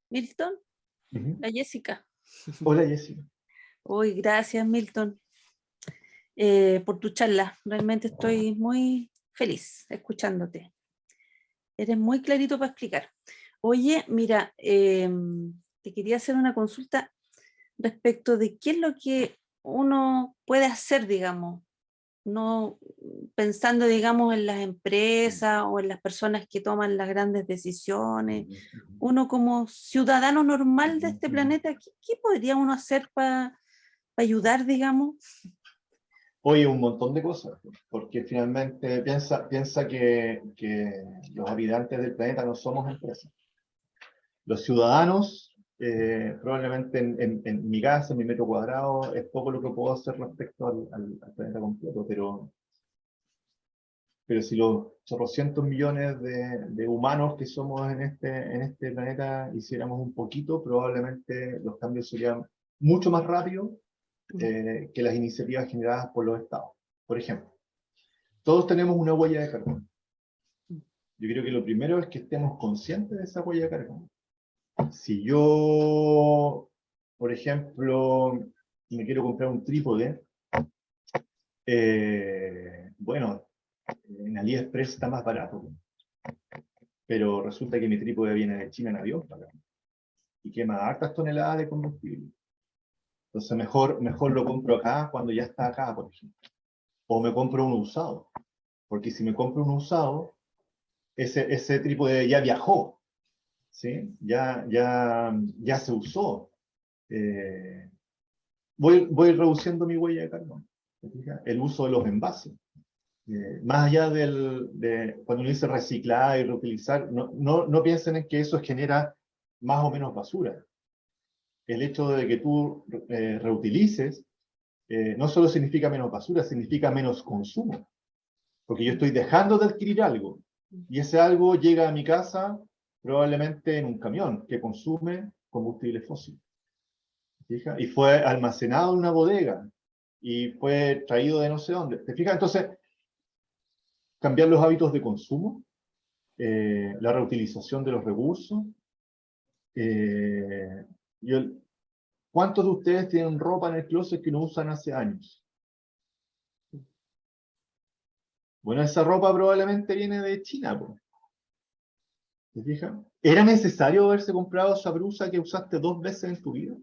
Milton, Ujú. la Jessica. Hola, Jessica. Hoy, gracias, Milton, por tu charla. Realmente estoy muy feliz escuchándote. Eres muy clarito para explicar. Oye, mira, te quería hacer una consulta respecto de qué es lo que uno puede hacer, digamos, no pensando, digamos, en las empresas o en las personas que toman las grandes decisiones. Uno como ciudadano normal de este planeta, ¿qué podría uno hacer para ayudar, digamos? Oye, un montón de cosas, porque finalmente piensa que los habitantes del planeta no somos empresas. Los ciudadanos, probablemente en mi casa, en mi metro cuadrado, es poco lo que puedo hacer respecto al planeta completo, pero si los chorrocientos millones de humanos que somos en este planeta hiciéramos un poquito, probablemente los cambios serían mucho más rápidos que las iniciativas generadas por los estados. Por ejemplo, todos tenemos una huella de carbono. Yo creo que lo primero es que estemos conscientes de esa huella de carbono. Si yo, por ejemplo, me quiero comprar un trípode, bueno, en AliExpress está más barato, pero resulta que mi trípode viene de China en avión y quema hartas toneladas de combustible. Entonces mejor lo compro acá cuando ya está acá, por ejemplo. O me compro uno usado, porque si me compro uno usado, ese trípode ya viajó, ¿sí? Ya se usó. Voy reduciendo mi huella de carbono. El uso de los envases. Más allá de cuando uno dice reciclar y reutilizar, no piensen en que eso genera más o menos basura. El hecho de que tú reutilices no solo significa menos basura, significa menos consumo. Porque yo estoy dejando de adquirir algo, y ese algo llega a mi casa probablemente en un camión que consume combustible fósil. fija? Y fue almacenado en una bodega y fue traído de no sé dónde. ¿Te fijas? Entonces, cambiar los hábitos de consumo, la reutilización de los recursos. ¿Cuántos de ustedes tienen ropa en el closet que no usan hace años? Bueno, esa ropa probablemente viene de China, po. ¿Te fijas? ¿Era necesario haberse comprado esa blusa que usaste 2 veces en tu vida?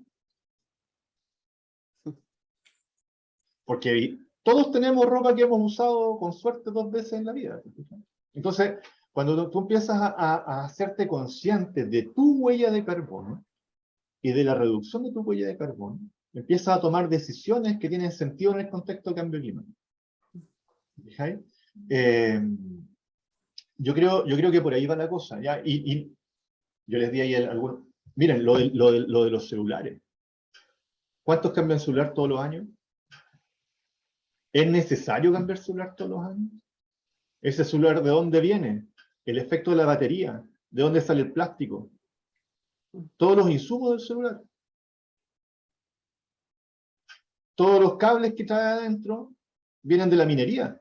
Porque todos tenemos ropa que hemos usado con suerte 2 veces en la vida. ¿Te fijas? Entonces, cuando tú empiezas a hacerte consciente de tu huella de carbono y de la reducción de tu huella de carbono, empiezas a tomar decisiones que tienen sentido en el contexto de cambio climático. ¿Fijáis? Yo creo que por ahí va la cosa, ¿ya? Y yo les di ahí algunos. Miren, lo de los celulares. ¿Cuántos cambian celular todos los años? ¿Es necesario cambiar celular todos los años? ¿Ese celular de dónde viene? El efecto de la batería. ¿De dónde sale el plástico? Todos los insumos del celular. Todos los cables que trae adentro vienen de la minería.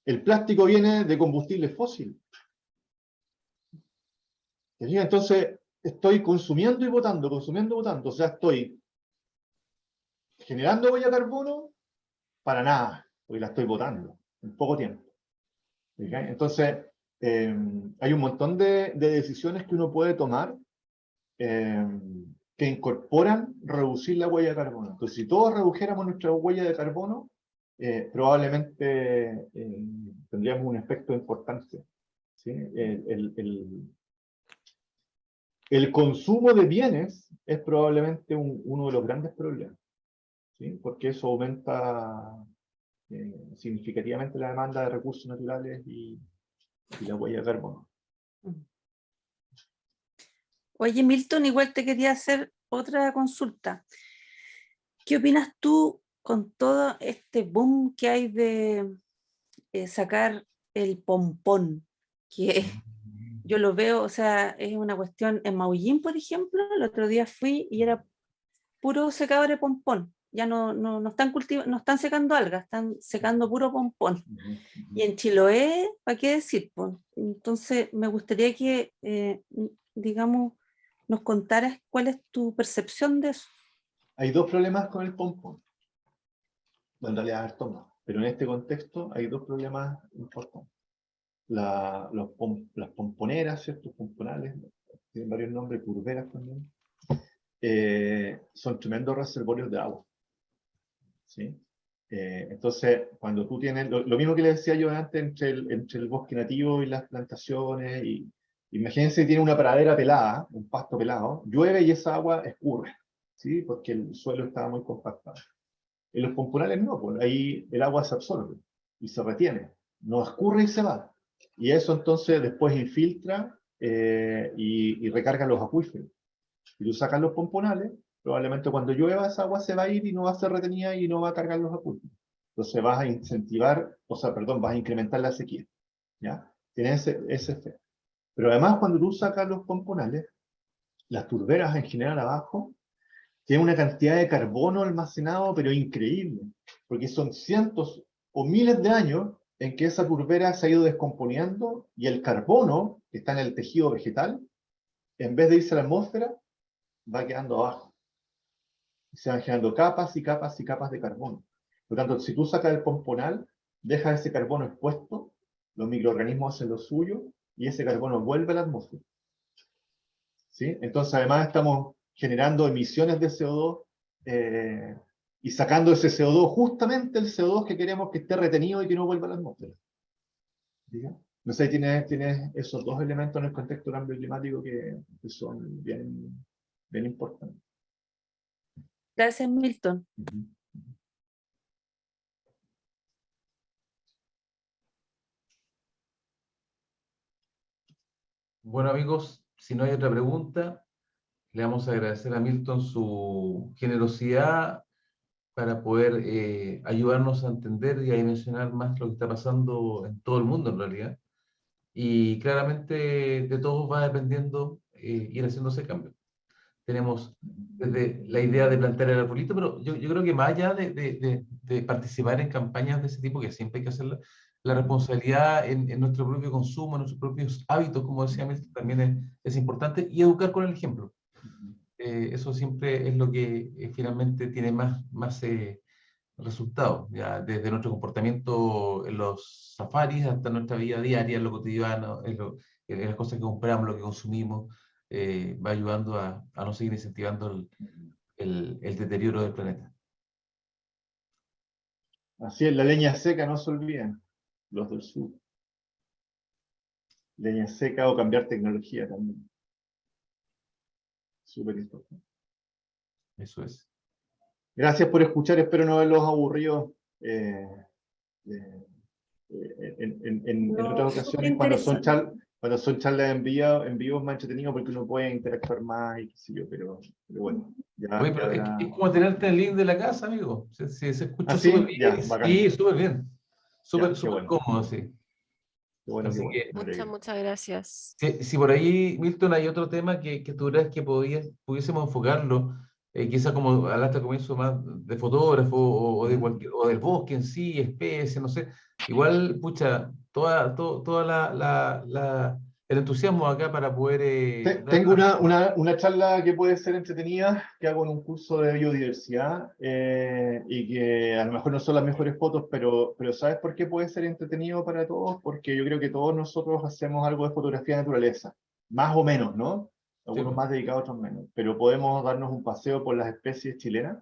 El plástico viene de combustible fósil. Entonces, estoy consumiendo y botando, consumiendo y botando. O sea, estoy generando huella de carbono para nada, porque la estoy botando en poco tiempo. ¿Okay? Entonces, hay un montón de decisiones que uno puede tomar que incorporan reducir la huella de carbono. Entonces, si todos redujéramos nuestra huella de carbono, probablemente tendríamos un efecto importante. ¿Sí? El consumo de bienes es probablemente uno de los grandes problemas, ¿sí? Porque eso aumenta significativamente la demanda de recursos naturales y la huella de carbono. Oye, Milton, igual te quería hacer otra consulta. ¿Qué opinas tú con todo este boom que hay de sacar el pompón? Que yo lo veo, o sea, es una cuestión en Maullín, por ejemplo. El otro día fui y era puro secador de pompón. Ya no están secando algas, están secando puro pompón. Y en Chiloé, ¿para qué decir? Pues? Entonces, me gustaría que, digamos, nos contaras cuál es tu percepción de eso. Hay 2 problemas con el pompón. En realidad, harto más. Pero en este contexto hay 2 problemas importantes. Las pomponeras, ¿cierto? Pomponales, tienen varios nombres, curveras también. Son tremendos reservorios de agua. ¿Sí? Entonces, cuando tú tienes, lo mismo que les decía yo antes, entre el bosque nativo y las plantaciones, imagínense que tiene una pradera pelada, un pasto pelado, llueve y esa agua escurre, ¿sí? Porque el suelo está muy compactado. En los pomponales no, pues ahí el agua se absorbe y se retiene, no escurre y se va. Y eso entonces después infiltra y recarga los acuíferos. Si tú sacas los pomponales, probablemente cuando llueva esa agua se va a ir y no va a ser retenida y no va a cargar los acuíferos. Entonces vas a incentivar, vas a incrementar la sequía. ¿Ya? Tiene ese efecto. Pero además cuando tú sacas los pomponales, las turberas en general abajo, tienen una cantidad de carbono almacenado, pero increíble. Porque son cientos o miles de años en que esa turbera se ha ido descomponiendo y el carbono que está en el tejido vegetal, en vez de irse a la atmósfera, va quedando abajo. Se van generando capas y capas y capas de carbono. Por lo tanto, si tú sacas el pomponal, dejas ese carbono expuesto, los microorganismos hacen lo suyo y ese carbono vuelve a la atmósfera. ¿Sí? Entonces, además, estamos generando emisiones de CO2 y sacando ese CO2, justamente el CO2 que queremos que esté retenido y que no vuelva a la atmósfera. ¿Diga? No sé, tienes esos 2 elementos en el contexto del cambio climático que son bien importantes. Gracias, Milton. Bueno, amigos, si no hay otra pregunta, le vamos a agradecer a Milton su generosidad para poder ayudarnos a entender y a dimensionar más lo que está pasando en todo el mundo en realidad. Y claramente de todos va dependiendo ir haciendo ese cambio. tenemos desde la idea de plantar el arbolito, pero yo creo que más allá de participar en campañas de ese tipo, que siempre hay que hacerlo, la responsabilidad en nuestro propio consumo, en nuestros propios hábitos, como decía Milton, también es importante, y educar con el ejemplo. Eso siempre es lo que finalmente tiene más resultados, ya desde nuestro comportamiento en los safaris hasta nuestra vida diaria, en lo cotidiano, en las cosas que compramos, lo que consumimos, va ayudando a no seguir incentivando el deterioro del planeta. Así es, la leña seca, no se olviden, los del sur. Leña seca o cambiar tecnología también. Súper importante. Eso es. Gracias por escuchar, espero no haberlos aburrido en No, otras súper ocasiones cuando son interesante. charlas en vivo es más entretenido porque uno puede interactuar más y qué sé yo, pero bueno, ya, Oye, ya pero verá. es como tenerte el link de la casa, amigo. Se escucha ¿Ah, súper sí? Ya, bien. bacán. Sí, súper bien. Ya, qué Súper bueno. cómodo, sí. Qué bueno, Así qué bueno. que, Me alegro. Muchas gracias. si por ahí, Milton, hay otro tema que tú crees que pudiésemos enfocarlo, quizá como hablaste al comienzo más de fotógrafo o de o del bosque en sí, especies, no sé. Igual, pucha, el entusiasmo acá para poder dar Tengo una charla que puede ser entretenida, que hago en un curso de biodiversidad, y que a lo mejor no son las mejores fotos, pero ¿sabes por qué puede ser entretenido para todos? Porque yo creo que todos nosotros hacemos algo de fotografía de naturaleza, más o menos, ¿no? Algunos más dedicados, otros menos, pero podemos darnos un paseo por las especies chilenas,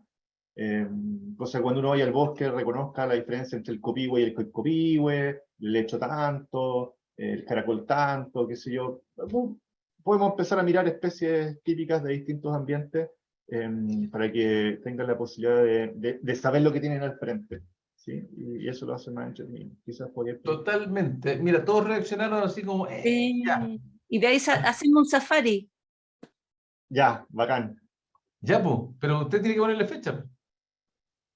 cosa que cuando uno vaya al bosque reconozca la diferencia entre el copihue y el coipihue, el lecho tanto, el caracol tanto, qué sé yo. Podemos empezar a mirar especies típicas de distintos ambientes, para que tengan la posibilidad de saber lo que tienen al frente, ¿sí? Y eso lo hace más entretenido. Quizás podría... Totalmente. Mira, todos reaccionaron así como, ya. Y de ahí hacemos un safari. Ya, bacán. Ya, pues, pero usted tiene que ponerle fecha.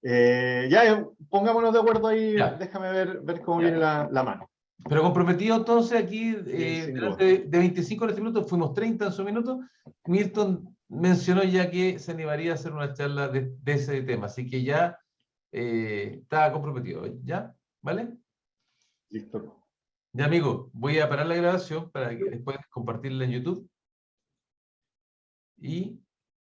Ya, pongámonos de acuerdo ahí, Ya. déjame ver cómo Ya. viene la mano. Pero comprometido entonces aquí, sin delante de 25 en este minuto, fuimos 30 en su minuto. Milton mencionó ya que se animaría a hacer una charla de ese tema, así que ya está comprometido, ¿ya? ¿Vale? Listo. Ya, amigo, voy a parar la grabación para que después compartirla en YouTube. Y